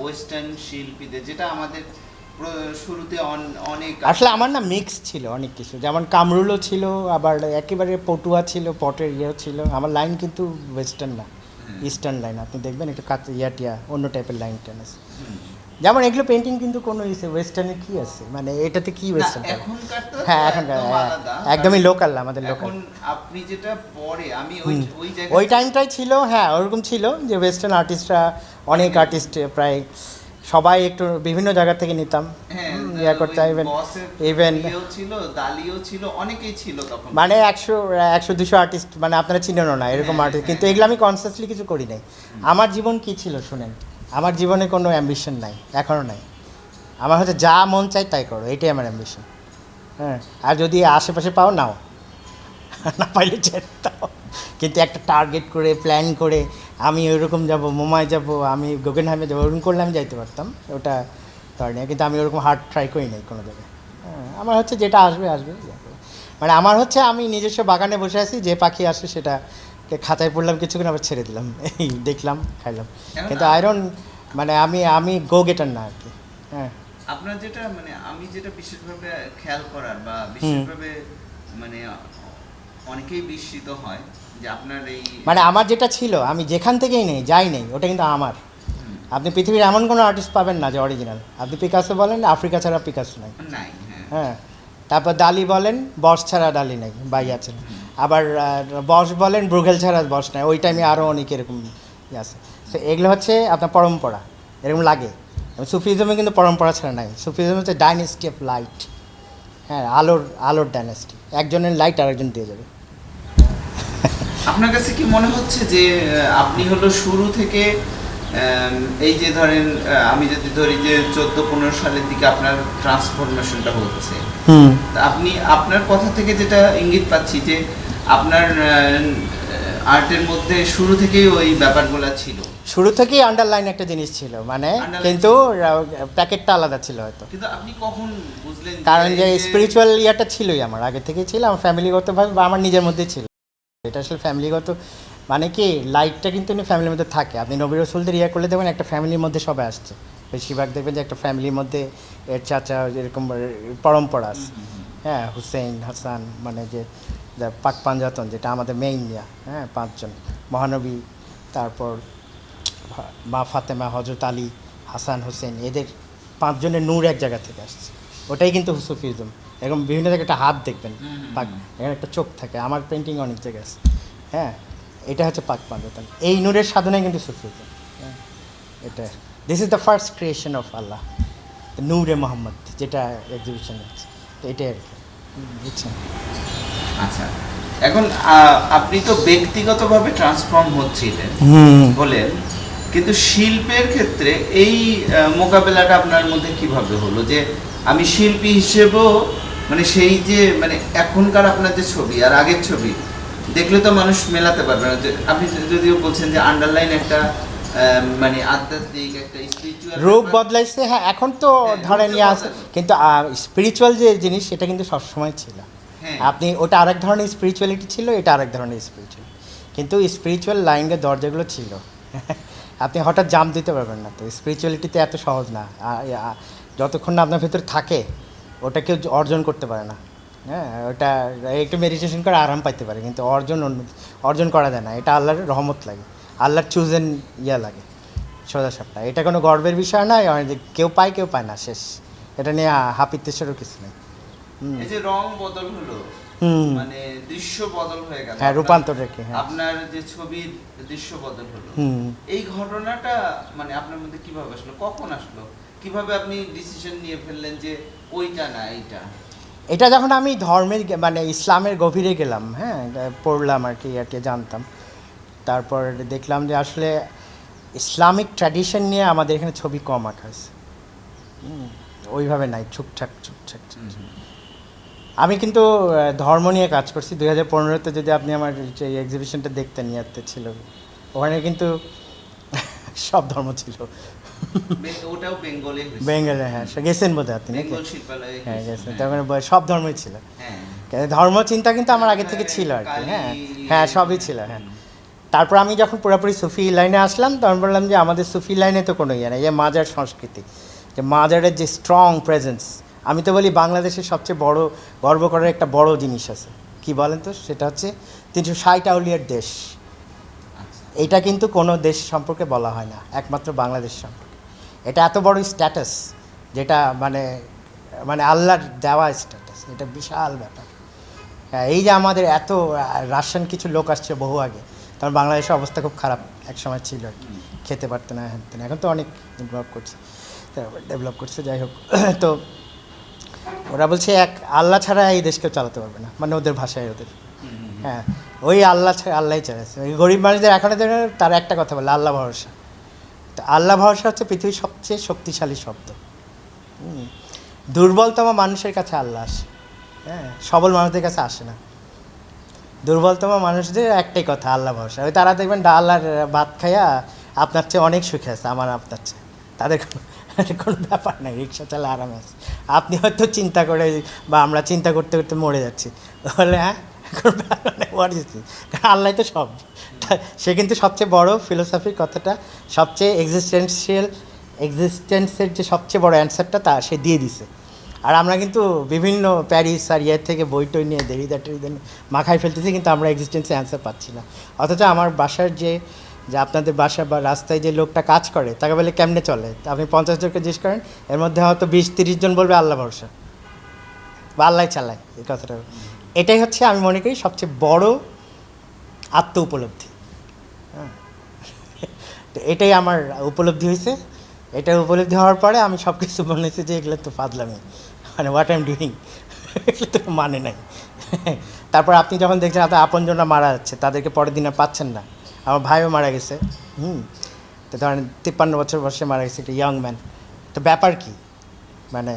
ওয়েস্টার্ন শিল্পীদের, যেটা আমাদের শুরুতে অনেক আসলে আমার না মিক্স ছিল অনেক কিছু, যেমন কামরুলও ছিল, আবার একেবারে পটুয়া ছিল, পটের ইয়েও ছিল। আমার লাইন কিন্তু ওয়েস্টার্ন না, ইস্টার্ন লাইন, আপনি দেখবেন একটু টিয়া অন্য টাইপের লাইন টেন আছে। যেমন এগুলো পেন্টিং কিন্তু কোনো ওয়েস্টার্নের কী আছে, মানে এটাতে কি ওয়েস্টার্ন, হ্যাঁ এখনকার একদমই লোকাল, আমাদের লোকাল। আপনি যেটা পরে আমি ওই টাইমটাই ছিল, হ্যাঁ ওরকম ছিল যে ওয়েস্টার্ন আর্টিস্টরা, অনেক আর্টিস্ট প্রায় সবাই একটু বিভিন্ন জায়গা থেকে নিতাম, হ্যাঁ, ইয়া করতাম, ইভেন ছিল, দালিও ছিল, অনেকেই ছিল তখন। মানে 100-200 আর্টিস্ট, মানে আপনারা চিনেনও না এরকম হ্যাঁ, আর্টিস্ট, কিন্তু হ্যাঁ। এগুলো আমি কনসিয়াসলি কিছু করি নাই। আমার জীবন কি ছিল শুনেন, আমার জীবনে কোনো অ্যাম্বিশন নাই, এখনও নাই। আমার হচ্ছে যা মন চাই তাই করো, এটাই আমার অ্যাম্বিশন। হ্যাঁ, আর যদি আশেপাশে পাও নাও, না পাইলে ছেড়ে দাও। কিন্তু একটা টার্গেট করে প্ল্যান করে আমি ওইরকম যাব, মোমায় যাব, আমি গগেনহাইমে যাবো, ওরকম করলে আমি যাইতে পারতাম, ওটা কারণে। কিন্তু আমি ওরকম হার্ড ট্রাই করি নাই কোনো জায়গায়। হ্যাঁ, আমার হচ্ছে যেটা আসবে আসবে, মানে আমার হচ্ছে আমি নিজস্ব বাগানে বসে আছি, যে পাখি আসে সেটা খাঁচায় পড়লাম কিছুক্ষণ, আবার ছেড়ে দিলাম, এই দেখলাম, খাইলাম। কিন্তু আয়রন মানে আমি গো গেটার না আর কি। হ্যাঁ, আপনার যেটা মানে আমি যেটা বিশেষভাবে খেয়াল করার বা বিশেষভাবে মানে অনেকেই বিস্মিত হয় যে আপনার এই মানে আমার যেটা ছিল আমি যেখান থেকেই নেই যাই নেই, ওটা কিন্তু আমার। আপনি পৃথিবীর এমন কোনো আর্টিস্ট পাবেন না যে অরিজিনাল। আপনি পিকাসো বলেন, আফ্রিকা ছাড়া পিকাসো নাই। নাই, হ্যাঁ। হ্যাঁ, তারপর ডালি বলেন, বস ছাড়া ডালি নাই, বাই আছেন। আবার বস বলেন, ব্রুগেল ছাড়া বস নাই। ওই টাইমে আরও অনেক এরকম আছে। তো এগুলো হচ্ছে আপনার পরম্পরা, এরকম লাগে। সুফিজমে কিন্তু পরম্পরা ছাড়া নাই। সুফিজম হচ্ছে ডাইনেস্টি অফ লাইট। হ্যাঁ, আলোর ডাইনেস্টি, একজনের লাইট আরেকজন দিয়ে যাবে। আপনার কাছে কি মনে হচ্ছে যে আপনি হলো শুরু থেকে এই যে ধরেন আমি যদি ধরি যে 14-15 সালের দিকে আপনার ট্রান্সফরমেশনটা হচ্ছে, তা আপনি আপনার কথা থেকে যেটা ইঙ্গিত পাচ্ছি যে আপনার আর্টের মধ্যে শুরু থেকেই ওই ব্যাপারগুলো ছিল, শুরু থেকেই আন্ডারলাইন একটা জিনিস ছিল, মানে কিন্তু প্যাকেটটা আলাদা ছিল হয়তো। কিন্তু আপনি কখন বুঝলেন? কারণ যে স্পিরিচুয়াল ইয়াটা ছিলই আমার আগে থেকেই ছিল, আমার ফ্যামিলিগতভাবে বা আমার নিজের মধ্যেই ছিল। এটা আসলে ফ্যামিলিগত, মানে কি লাইটটা কিন্তু ফ্যামিলির মধ্যে থাকে। আপনি নবী রসুলদের ইয়া করলে দেখবেন একটা ফ্যামিলির মধ্যে সবাই আসছে। বেশিরভাগ দেখবেন যে একটা ফ্যামিলির মধ্যে এর চাচা এরকম পরম্পরা আছে। হ্যাঁ, হুসেইন, হাসান, মানে যে পাক পাঞ্জাতন, যেটা আমাদের মেইন ইয়া। হ্যাঁ, 5 জন মহানবী, তারপর মা ফাতেমা, হজরত আলী, হাসান, হোসেন, এদের 5 জনের নূর এক জায়গা থেকে আসছে। ওটাই কিন্তু সুফিজম। এরকম বিভিন্ন জায়গায় একটা হাত দেখবেন, পাক, এখানে একটা চোখ থাকে। আমার পেন্টিং অনেক জায়গায় আছে। হ্যাঁ, এটা হচ্ছে পাক পাঞ্জাতন। এই নূরের সাধনায় কিন্তু সুফিজম। হ্যাঁ, এটা this is the first creation of Allah, নূরে মোহাম্মদ, যেটা এক্সিবিশন হচ্ছে। তো এটাই আর কি, বুঝছেন? আচ্ছা, এখন আপনি তো ব্যক্তিগতভাবে ট্রান্সফর্ম হলেন, কিন্তু শিল্পের ক্ষেত্রে এই মোকাবেলাটা আপনার মধ্যে কিভাবে হলো যে আমি শিল্পী হিসেবেও মানে সেই যে মানে এখনকার আপনার যে ছবি আর আগের ছবি দেখলে তো মানুষ মেলাতে পারবে না। যে আপনি যদিও বলছেন যে আন্ডারলাইন একটা মানে আধ্যাত্মিক একটা স্পিরিচুয়াল রূপ বদলাইছে। হ্যাঁ, এখন তো ধরেন ইয়ে আছে, কিন্তু স্পিরিচুয়াল যে জিনিস সেটা কিন্তু সবসময় ছিল। আপনি ওটা আরেক ধরনের স্পিরিচুয়ালিটি ছিল, এটা আরেক ধরনের স্পিরিচুয়াল, কিন্তু স্পিরিচুয়াল লাইনের দরজাগুলো ছিল। আপনি হঠাৎ জাম দিতে পারবেন না। তো স্পিরিচুয়ালিটিতে এত সহজ না, যতক্ষণ না আপনার ভেতর থাকে ওটা কেউ অর্জন করতে পারে না। হ্যাঁ, ওটা একটু মেডিটেশন করে আরাম পাইতে পারে, কিন্তু অর্জন করা যায় না। এটা আল্লাহর রহমত লাগে, আল্লাহর চুজেন ইয়া লাগে, সোজা সাপটা। এটা কোনো গর্বের বিষয় নয়, কেউ পায় কেউ পায় না, শেষ। এটা নিয়ে হাপিত্যেশ্বরও কিছু নেই। এই যে রং বদল হলো, মানে দৃশ্য বদল হয়ে গেল, হ্যাঁ, রূপান্তর রেখে, হ্যাঁ, আপনার যে ছবির দৃশ্য বদল হলো, এই ঘটনাটা মানে আপনার মধ্যে কিভাবে আসলো, কখন আসলো, কিভাবে আপনি ডিসিশন নিয়ে ফেললেন যে ওইটা না এইটা? এটা যখন আমি ধর্মের মানে ইসলামের গভীরে গেলাম, হ্যাঁ, পড়লাম আর কি জানতাম, তারপর দেখলাম যে আসলে ইসলামিক ট্র্যাডিশন নিয়ে আমাদের এখানে ছবি কম আঁকা আছে, ওইভাবে নাই, ছুকছাক। আমি কিন্তু ধর্ম নিয়ে কাজ করছি। 2015-তে যদি আপনি আমার যে এক্সিবিশনটা দেখতেন, ইয়াতে ছিল, ওখানে কিন্তু সব ধর্ম ছিল। ওটাও বেঙ্গলে, হ্যাঁ, গেছেন বোধহয় আপনি, হ্যাঁ গেছেন। তখন সব ধর্মই ছিল। ধর্ম চিন্তা কিন্তু আমার আগে থেকে ছিল আর কি। হ্যাঁ, হ্যাঁ, সবই ছিল। হ্যাঁ, তারপর আমি যখন পুরোপুরি সুফি লাইনে আসলাম, তখন বললাম যে আমাদের সুফি লাইনে তো কোনো ইয়ে নেই, যে মাজার সংস্কৃতি, যে মাজারের যে স্ট্রং প্রেজেন্স। আমি তো বলি বাংলাদেশের সবচেয়ে বড় গর্ব করার একটা বড় জিনিস আছে, কি বলেন তো? সেটা হচ্ছে 360 আউলিয়ার দেশ। এটা কিন্তু কোনো দেশ সম্পর্কে বলা হয় না, একমাত্র বাংলাদেশ সম্পর্কে। এটা এত বড় স্ট্যাটাস, যেটা মানে মানে আল্লাহর দেওয়া স্ট্যাটাস, এটা বিশাল ব্যাপার। হ্যাঁ, এই যে আমাদের এত রাশিয়ান কিছু লোক আসছে বহু আগে, তখন বাংলাদেশের অবস্থা খুব খারাপ এক সময় ছিল আর কি, খেতে পারতো না, হ্যান, এখন তো অনেক ইনভলভ করছে। তারপর ডেভেলপ করছে, যাই হোক। তো ওরা বলছে এক আল্লাহ ছাড়া এই দেশকে চালাতে পারবে না, মানে ওদের ভাষায় ওদের। হ্যাঁ, ওই আল্লাহ ছাড়া আল্লাহই চালাচ্ছে। ওই গরিব মানুষদের এখনও তারা একটা কথা বলে, আল্লাহ ভরসা। তো আল্লাহ ভরসা হচ্ছে পৃথিবীর সবচেয়ে শক্তিশালী শব্দ। দুর্বলতম মানুষের কাছে আল্লাহ আসে, হ্যাঁ, সবল মানুষদের কাছে আসে না। দুর্বলতম মানুষদের একটাই কথা, আল্লাহ ভরসা। ওই তারা দেখবেন ডাল আর ভাত খাইয়া আপনার চেয়ে অনেক সুখে আছে, আমার আপনার চেয়ে। তাদের কোনো ব্যাপার নাই, রিক্সা চালে আরামে আছে। আপনি হয়তো চিন্তা করে বা আমরা চিন্তা করতে করতে মরে যাচ্ছি, বলে হ্যাঁ কোনো ব্যাপার নেই, কারণ আল্লাহ তো সব। সে কিন্তু সবচেয়ে বড় ফিলোসফির কথাটা, সবচেয়ে এক্সিস্টেন্সের যে সবচেয়ে বড় অ্যান্সারটা তা সে দিয়ে দিছে। আর আমরা কিন্তু বিভিন্ন প্যারিস আর ইয়ের থেকে বই টই নিয়ে দেরিদা মাখায় ফেলতেছি, কিন্তু আমরা এক্সিস্টেন্সের অ্যান্সার পাচ্ছি না। অথচ আমার বাসার যে আপনাদের বাসা বা রাস্তায় যে লোকটা কাজ করে তাকে বলে কেমনে চলে, আপনি 50 জনকে জিজ্ঞেস করেন, এর মধ্যে হয়তো 20-30 জন বলবে আল্লাহ ভরসা বা আল্লাহ চালায়, এই কথাটা। এটাই হচ্ছে আমি মনে করি সবচেয়ে বড় আত্ম উপলব্ধি। হ্যাঁ, তো এটাই আমার উপলব্ধি হয়েছে। এটা উপলব্ধি হওয়ার পরে আমি সব কিছু মনে হয়েছে যে এগুলো তো ফাদলামি, মানে হোয়াট আই এম ডুইং, এগুলো তো মানে নাই। তারপর আপনি যখন দেখছেন আপনার আপনজনরা মারা যাচ্ছে, তাদেরকে পরের দিন আর পাচ্ছেন না। আমার ভাইও মারা গেছে, তো ধরেন 53 বছর বয়সে মারা গেছে, একটা ইয়ং ম্যান। তো ব্যাপার কি, মানে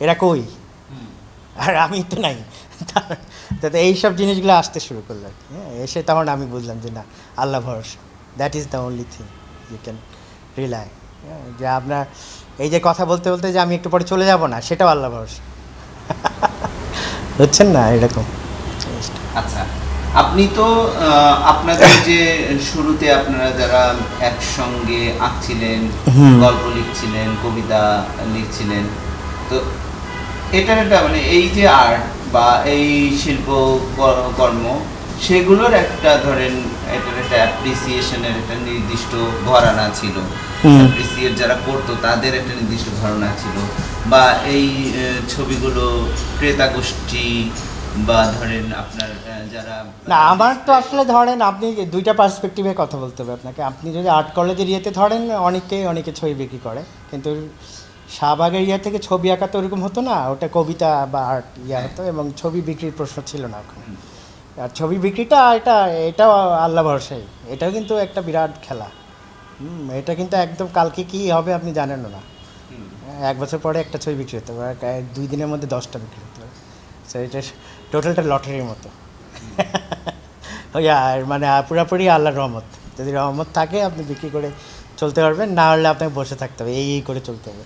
এরা কই, আর আমি তো নাই। তো এইসব জিনিসগুলো আসতে শুরু করলো আর কি। হ্যাঁ, এসে তখন আমি বুঝলাম যে না, আল্লাহ ভরসা, that is the only thing you can rely. যে আপনার এই যে কথা বলতে বলতে যে আমি একটু পরে চলে যাব না, সেটাও আল্লাহ ভরসা। বুঝছেন না, এরকম। আচ্ছা, আপনি তো আপনাদের যে শুরুতে আপনারা যারা একসঙ্গে আঁকছিলেন, গল্প লিখছিলেন, কবিতা লিখছিলেন, তো এটার একটা মানে এই যে আর্ট বা এই শিল্প কর্ম, সেগুলোর একটা ধরেন এটার একটা অ্যাপ্রিসিয়েশনের একটা নির্দিষ্ট ঘরানা ছিল। অ্যাপ্রিসিয়েট যারা করতো তাদের একটা নির্দিষ্ট ধারণা ছিল, বা এই ছবিগুলো ক্রেতা গোষ্ঠী বা ধরেন আপনার যারা না, আমার তো আসলে ধরেন আপনি দুইটা পার্সপেক্টিভে কথা বলতে হবে আপনাকে। আপনি যদি আর্ট কলেজের ইয়েতে ধরেন, অনেকে ছবি বিক্রি করে, কিন্তু শাহবাগের ইয়ে থেকে ছবি আঁকা তো ওরকম হতো না, ওটা কবিতা বা আর্ট ইয়া হতো, এবং ছবি বিক্রির প্রশ্ন ছিল না ওখানে। আর ছবি বিক্রিটা এটাও আল্লাহ ভরসাই, এটাও কিন্তু একটা বিরাট খেলা। এটা কিন্তু একদম কালকে কি হবে আপনি জানেনও না। 1 বছর পরে একটা ছবি বিক্রি হতে পারে, 2 দিনের মধ্যে 10টা বিক্রি হতে পারে। সো এটা টোটালটা লটারির মতো। আর মানে পুরোপুরি আল্লাহর রহমত। যদি রহমত থাকে আপনি বিক্রি করে চলতে পারবেন, না হলে আপনাকে বসে থাকতে হবে, এই করে চলতে হবে।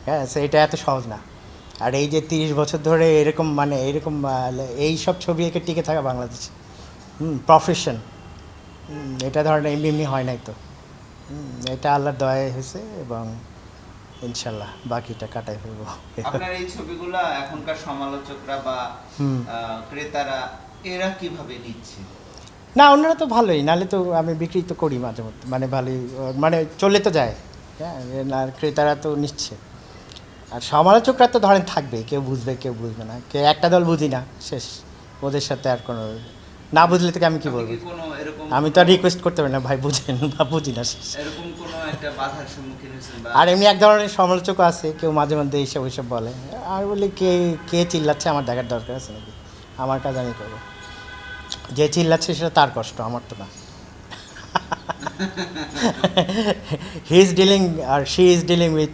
হ্যাঁ, সো এটা এত সহজ না। আর এই যে 30 বছর ধরে এরকম মানে এরকম এই সব ছবি এঁকে টিকে থাকা বাংলাদেশে প্রফেশন, এটা ধরেন এমনি হয় নাই তো। এটা আল্লাহর দয়ায় হয়েছে, এবং ইনশাল্লাহ বাকিটা কাটাই ফেলবো। আপনার এই ছবিগুলা এখনকার সমালোচকরা বা ক্রেতারা এরা কিভাবে নিচ্ছে? না, অন্যরা তো ভালোই, নাহলে তো আমি বিক্রি তো করি মাঝে মধ্যে, মানে ভালোই, মানে চলে তো যায়। হ্যাঁ, আর ক্রেতারা তো নিচ্ছে। আর সমালোচকরা তো ধরেন থাকবে, কেউ বুঝবে কেউ বুঝবে না, একটা দল বুঝি না, শেষ। ওদের সাথে আর কোনো না বুঝলে থেকে আমি কি বলবো, আমি তো আর রিকোয়েস্ট করতে পারি না, ভাই বুঝেন বা বুঝি না, শেষ। এরকম কোনো একটা বাধার সম্মুখীন হয়েছেন? আর এমনি এক ধরনের সমালোচকও আছে, কেউ মাঝে মধ্যে এইসব ওইসব বলে, আর বলি কে চিল্লাচ্ছে আমার দেখার দরকার আছে নাকি, আমার কাজ আমি করবো। যে চিল্লাচ্ছে সেটা তার কষ্ট, আমার তো না। হি ইজ ডিলিং আর she is dealing with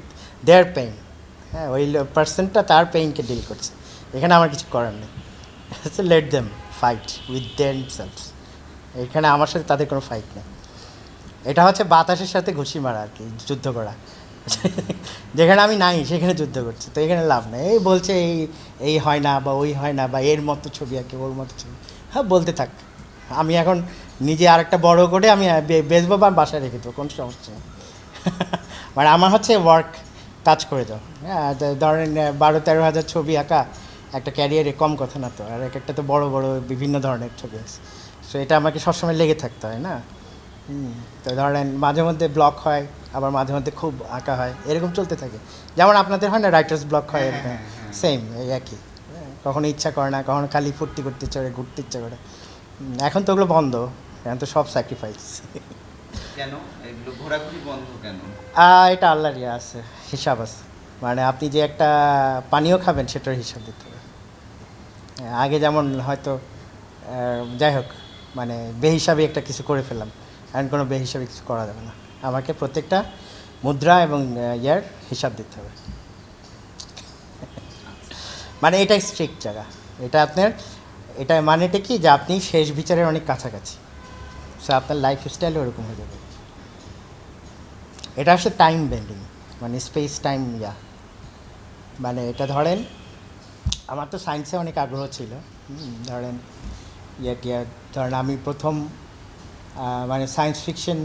their pain. হ্যাঁ, ওই পার্সনটা তার পেইনকে ডিল করছে, এখানে আমার কিছু করার নেই। Let them fight with themselves. এখানে আমার সাথে তাদের কোনো ফাইট নেই। এটা হচ্ছে বাতাসের সাথে ঘুষি মারা আর কি, যুদ্ধ করা। যেখানে আমি নাই সেখানে যুদ্ধ করছি, তো এখানে লাভ নেই। এই বলছে এই হয় না বা ওই হয় না, বা এর মতো ছবি আঁকে ওর মতো ছবি, হ্যাঁ বলতে থাক। আমি এখন নিজে আরেকটা বড় করে আমি বেচবো বা বাসায় রেখে দেবো, কোনো সমস্যা নেই। মানে আমার হচ্ছে ওয়ার্ক, কাজ করে দাও। হ্যাঁ, ধরেন 12-13 হাজার ছবি আঁকা একটা ক্যারিয়ারে কম কথা না তো, আর একটা তো বড় বড় বিভিন্ন ধরনের ছবি আছে। সো এটা আমাকে সবসময় লেগে থাকতে হয় না। তো ধরেন মাঝে মধ্যে ব্লক হয়, আবার মাঝে মধ্যে খুব আঁকা হয়, এরকম চলতে থাকে। যেমন আপনাদের হয় না রাইটার্স ব্লক হয়, সেম এই একই। কখনো ইচ্ছা করে না, কখনো খালি ফুর্তি করতে ইচ্ছা করে, ঘুরতে ইচ্ছা করে। এখন তো ওগুলো বন্ধ, এখন তো সব স্যাক্রিফাইস। কেন এগুলো ঘোরাঘুরি বন্ধ কেন? এটা আল্লাহর ইয়ে আছে, হিসাব আছে। মানে আপনি যে একটা পানীয় খাবেন সেটার হিসাব দিতে হবে। আগে যেমন হয়তো যাই হোক, মানে বেহিসাবি একটা কিছু করে ফেললাম, এখন কোনো বেহিসাবি কিছু করা যাবে না। আমাকে প্রত্যেকটা মুদ্রা এবং ইয়ার হিসাব দিতে হবে। মানে এটাই স্ট্রিক্ট জায়গা। এটা আপনার, এটা মানেটা কি যে আপনি শেষ বিচারের অনেক কাছাকাছি। সো আপনার লাইফস্টাইল ওরকম হয়ে যাবে। এটা আসলে টাইম বেন্ডিং, মানে স্পেস টাইম ইয়া। মানে এটা ধরেন, আমার তো সায়েন্সে অনেক আগ্রহ ছিল। ধরেন টিয়া ধরেন আমি প্রথম মানে সায়েন্স ফিকশন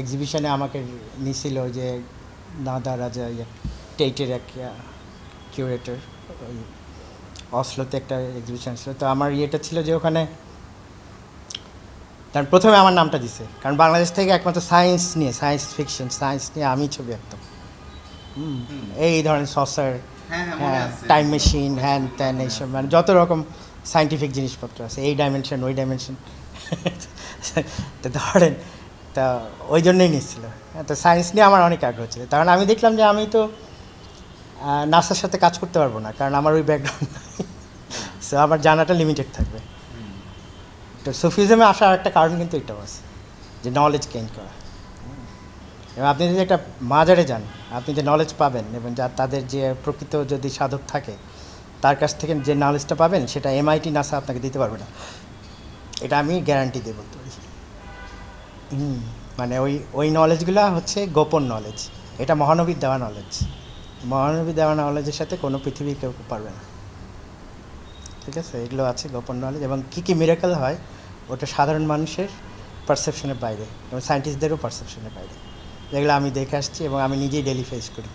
এক্সিবিশনে আমাকে নিছিল যে নাদা রাজা টেইটের এক কিউরেটর, ওই অসলোতে একটা এক্সিবিশন ছিল। তো আমার ইয়েটা ছিল যে ওখানে কারণ প্রথমে আমার নামটা দিছে, কারণ বাংলাদেশ থেকে একমাত্র সায়েন্স নিয়ে, সায়েন্স ফিকশন সায়েন্স নিয়ে আমি ছবি আঁকতাম। এই ধরনের সসার, হ্যাঁ, টাইম মেশিন, হ্যান ত্যান, এইসব মানে যত রকম সায়েন্টিফিক জিনিসপত্র আছে, এই ডাইমেনশন ওই ডাইমেনশন। তো ধরেন, তা ওই জন্যই নিচ্ছিল। তো সায়েন্স নিয়ে আমার অনেক আগ্রহ ছিল, কারণ আমি দেখলাম যে আমি তো নাসার সাথে কাজ করতে পারবো না, কারণ আমার ওই ব্যাকগ্রাউন্ড। সো আমার জানাটা লিমিটেড থাকবে। তো সুফিজমে আসার একটা কারণ কিন্তু এটাও আছে, যে নলেজ গেইন করা। এবং আপনি যদি একটা মাজারে যান, আপনি যে নলেজ পাবেন এবং যা তাদের যে প্রকৃত যদি সাধক থাকে, তার কাছ থেকে যে নলেজটা পাবেন সেটা MIT নাসা আপনাকে দিতে পারবে না। এটা আমি গ্যারান্টি দিয়ে বলতে পারি। মানে ওই নলেজগুলো হচ্ছে গোপন নলেজ। এটা মহানবীর দেওয়া নলেজ। মহানবীর দেওয়া নলেজের সাথে কোনো পৃথিবীর কেউ পারবে না। ঠিক আছে, এগুলো আছে গোপন নলেজ। এবং কী কী মিরাকেল হয় ওটা সাধারণ মানুষের পারসেপশনের বাইরে এবং সায়েন্টিস্টদেরও পারসেপশনের বাইরে, যেগুলো আমি দেখে আসছি এবং আমি নিজেই ডেলি ফেস করি।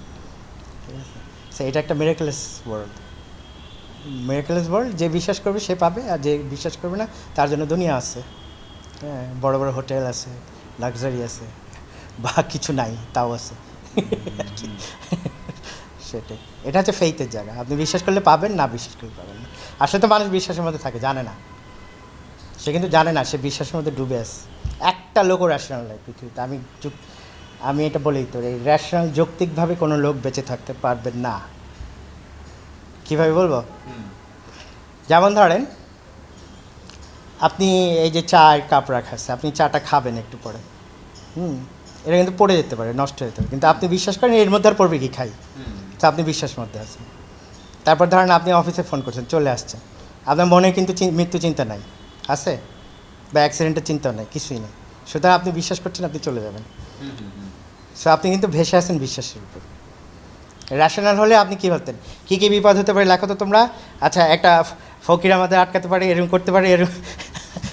ঠিক আছে, সো এটা একটা মিরাকেলেস ওয়ার্ল্ড। মিরাকেলেস ওয়ার্ল্ড, যে বিশ্বাস করবে সে পাবে, আর যে বিশ্বাস করবে না তার জন্য দুনিয়া আছে। হ্যাঁ, বড় বড় হোটেল আছে, লাক্সারি আছে, বা কিছু নাই তাও আছে। সেটাই, এটা হচ্ছে ফেইথের জায়গা। আপনি বিশ্বাস করলে পাবেন, না বিশ্বাস করলে পাবেন না। আসলে তো মানুষ বিশ্বাসের মধ্যে থাকে, জানে না। সে কিন্তু জানে না, সে বিশ্বাসের মধ্যে ডুবে আছে। একটা লোকও র্যাশনাল নয় পৃথিবীতে। আমি এটা বলেই তো, এই র্যাশনাল যৌক্তিকভাবে কোনো লোক বেঁচে থাকতে পারবেন না। কীভাবে বলবো? যেমন ধরেন, আপনি এই যে চায়ের কাপ রাখা আছে, আপনি চাটা খাবেন একটু পরে, এটা কিন্তু পড়ে যেতে পারে, নষ্ট হয়ে যেতে পারে, কিন্তু আপনি বিশ্বাস করেন এর মধ্যে আর পড়বে কি, খাই। তো আপনি বিশ্বাসের মধ্যে আছেন। তারপর ধরেন আপনি অফিসে ফোন করছেন, চলে আসছেন, আপনার মনে কিন্তু মৃত্যু চিন্তা নাই, আছে, বা অ্যাক্সিডেন্টের চিন্তাও নেই, কিছুই নেই। সুতরাং আপনি বিশ্বাস করছেন, আপনি চলে যাবেন। সো আপনি কিন্তু ভেসে আছেন বিশ্বাসের উপর। র্যাশনাল হলে আপনি কী ভাবতেন, কী কী বিপদ হতে পারে লেখো তো তোমরা। আচ্ছা, একটা ফকির আমাদের আটকাতে পারে, এরকম করতে পারে, এরকম।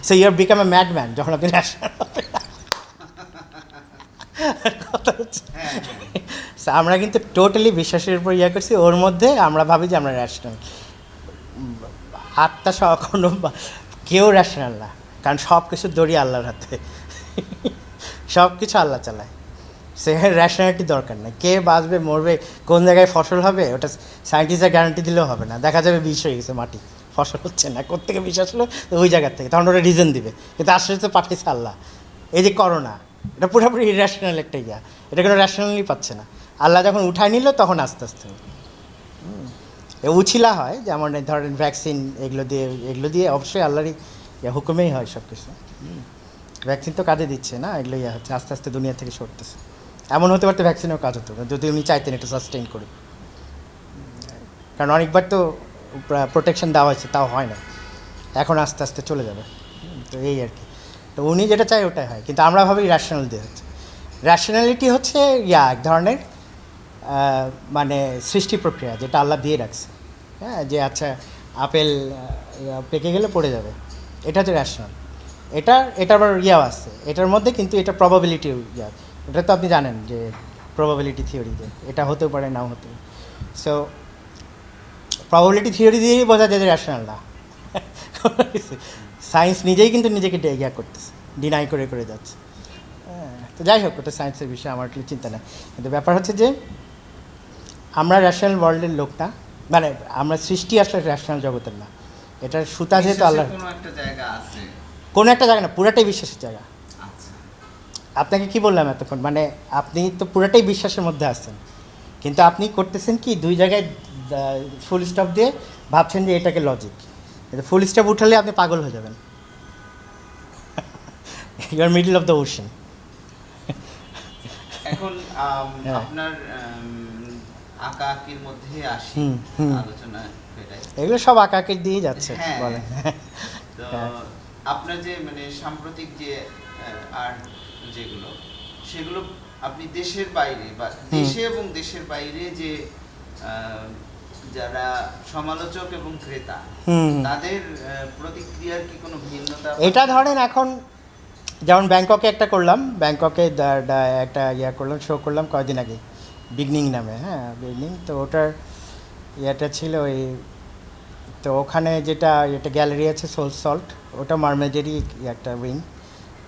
So you are become a mad man যখন আপনি র্যাশনাল হবেন। কথা হচ্ছে, আমরা কিন্তু টোটালি বিশ্বাসের উপর ইয়ে করছি, ওর মধ্যে আমরা ভাবি যে আমরা র্যাশনাল। আত্মা সহ কোনো কেউ র্যাশনাল না, কারণ সব কিছু দড়ি আল্লাহর হাতে। সব কিছু আল্লাহ চালায়, সেখানে র্যাশনালিটি দরকার নেই। কে বাঁচবে মরবে, কোন জায়গায় ফসল হবে, ওটা সায়েন্টিস্টরা গ্যারান্টি দিলেও হবে না। দেখা যাবে বিষ হয়ে গেছে মাটি, ফসল হচ্ছে না, কোত্থেকে বিষ আসলো, ওই জায়গার থেকে, তখন ওরা রিজন দিবে। কিন্তু আসলে তো পাঠিয়েছে আল্লাহ। এই যে করোনা, এটা পুরোপুরি ইর্যাশনাল একটা ইয়া, এটা কোনো র্যাশনালি পাচ্ছে না। আল্লাহ যখন উঠায় নিল তখন আস্তে আস্তে উছিলা হয়, যেমন ধরেন ভ্যাকসিন, এগুলো দিয়ে অবশ্যই আল্লাহরই হুকুমেই হয় সব কিছু। ভ্যাকসিন তো কাজে দিচ্ছে না, এগুলো ইয়ে হচ্ছে, আস্তে আস্তে দুনিয়া থেকে সরতেছে। এমন হতে পারতো ভ্যাকসিনেও কাজ হতো না যদি উনি চাইতেন এটা সাস্টেইন করে, কারণ অনেকবার তো প্রোটেকশন দেওয়া হয়েছে, তাও হয় না। এখন আস্তে আস্তে চলে যাবে। তো এই আর কি, তো উনি যেটা চাই ওটাই হয়, কিন্তু আমরা ভাবি র্যাশনাল দিয়ে হচ্ছে। র্যাশনালিটি হচ্ছে এক ধরনের মানে সৃষ্টি প্রক্রিয়া, যেটা আল্লাহ দিয়ে রাখছে। হ্যাঁ, যে আচ্ছা আপেল পেকে গেলে পড়ে যাবে, এটা হচ্ছে র্যাশনাল। এটার আবার ইয়াও আছে এটার মধ্যে, কিন্তু এটা প্রবাবিলিটি ইয়া। এটা তো আপনি জানেন যে প্রবাবিলিটি থিওরিতে এটা হতেও পারে, নাও হতে পারে। সো প্রবাবিলিটি থিওরি দিয়েই বোঝা যায় যে র্যাশনাল না। সায়েন্স নিজেই কিন্তু নিজেকে ইয়া করতেছে, ডিনাই করে করে যাচ্ছে। তো যাই হোক, ওটা সায়েন্সের বিষয়ে আমার একটু চিন্তা নেই। কিন্তু ব্যাপার হচ্ছে যে আমরা র্যাশনাল ওয়ার্ল্ডের লোক না, মানে আমরা সৃষ্টি আসলে র্যাশনাল জগতের না। এটার সুতা যেহেতু আল্লাহ, কোনো একটা জায়গা আছে, কোনো একটা জায়গা না, পুরাটাই বিশ্বাসের জায়গা। আপনাকে কি বললাম এতক্ষণ, মানে আপনি তো পুরোটাই বিশ্বাসের মধ্যে আছেন, কিন্তু আপনি করতেছেন কি দুই জায়গায় ফুল স্টপ দিয়ে ভাবছেন যে এটাকে লজিক, কিন্তু ফুল স্টপ উঠালে আপনি পাগল হয়ে যাবেন। You are middle of the ocean. এখন হ্যাঁ। আপনার আঁকা আঁকির মধ্যে আসি, আলোচনা এটাই। এগুলো সব আঁকাকে দিয়ে যাচ্ছে হ্যাঁ। বলে। তো হ্যাঁ। আপনার যে মানে সাম্প্রতিক যে আর্ট যেগুলো, সেগুলো আপনি দেশের বাইরে বা দেশে এবং দেশের বাইরে যে যারা সমালোচক এবং ক্রেতা তাদের প্রতিক্রিয়ার কি কোনো ভিন্নতা? এটা ধরেন এখন যেমন ব্যাংককে একটা করলাম, ব্যাংককে একটা ইয়া করলাম, শো করলাম কয়েকদিন আগে, বিগনিং নামে, হ্যাঁ বিগনিং। তো ওটার ইয়েটা ছিল ওই, তো ওখানে যেটা গ্যালারি আছে সোল সল্ট, ওটা মারমেজেরই একটা উইং।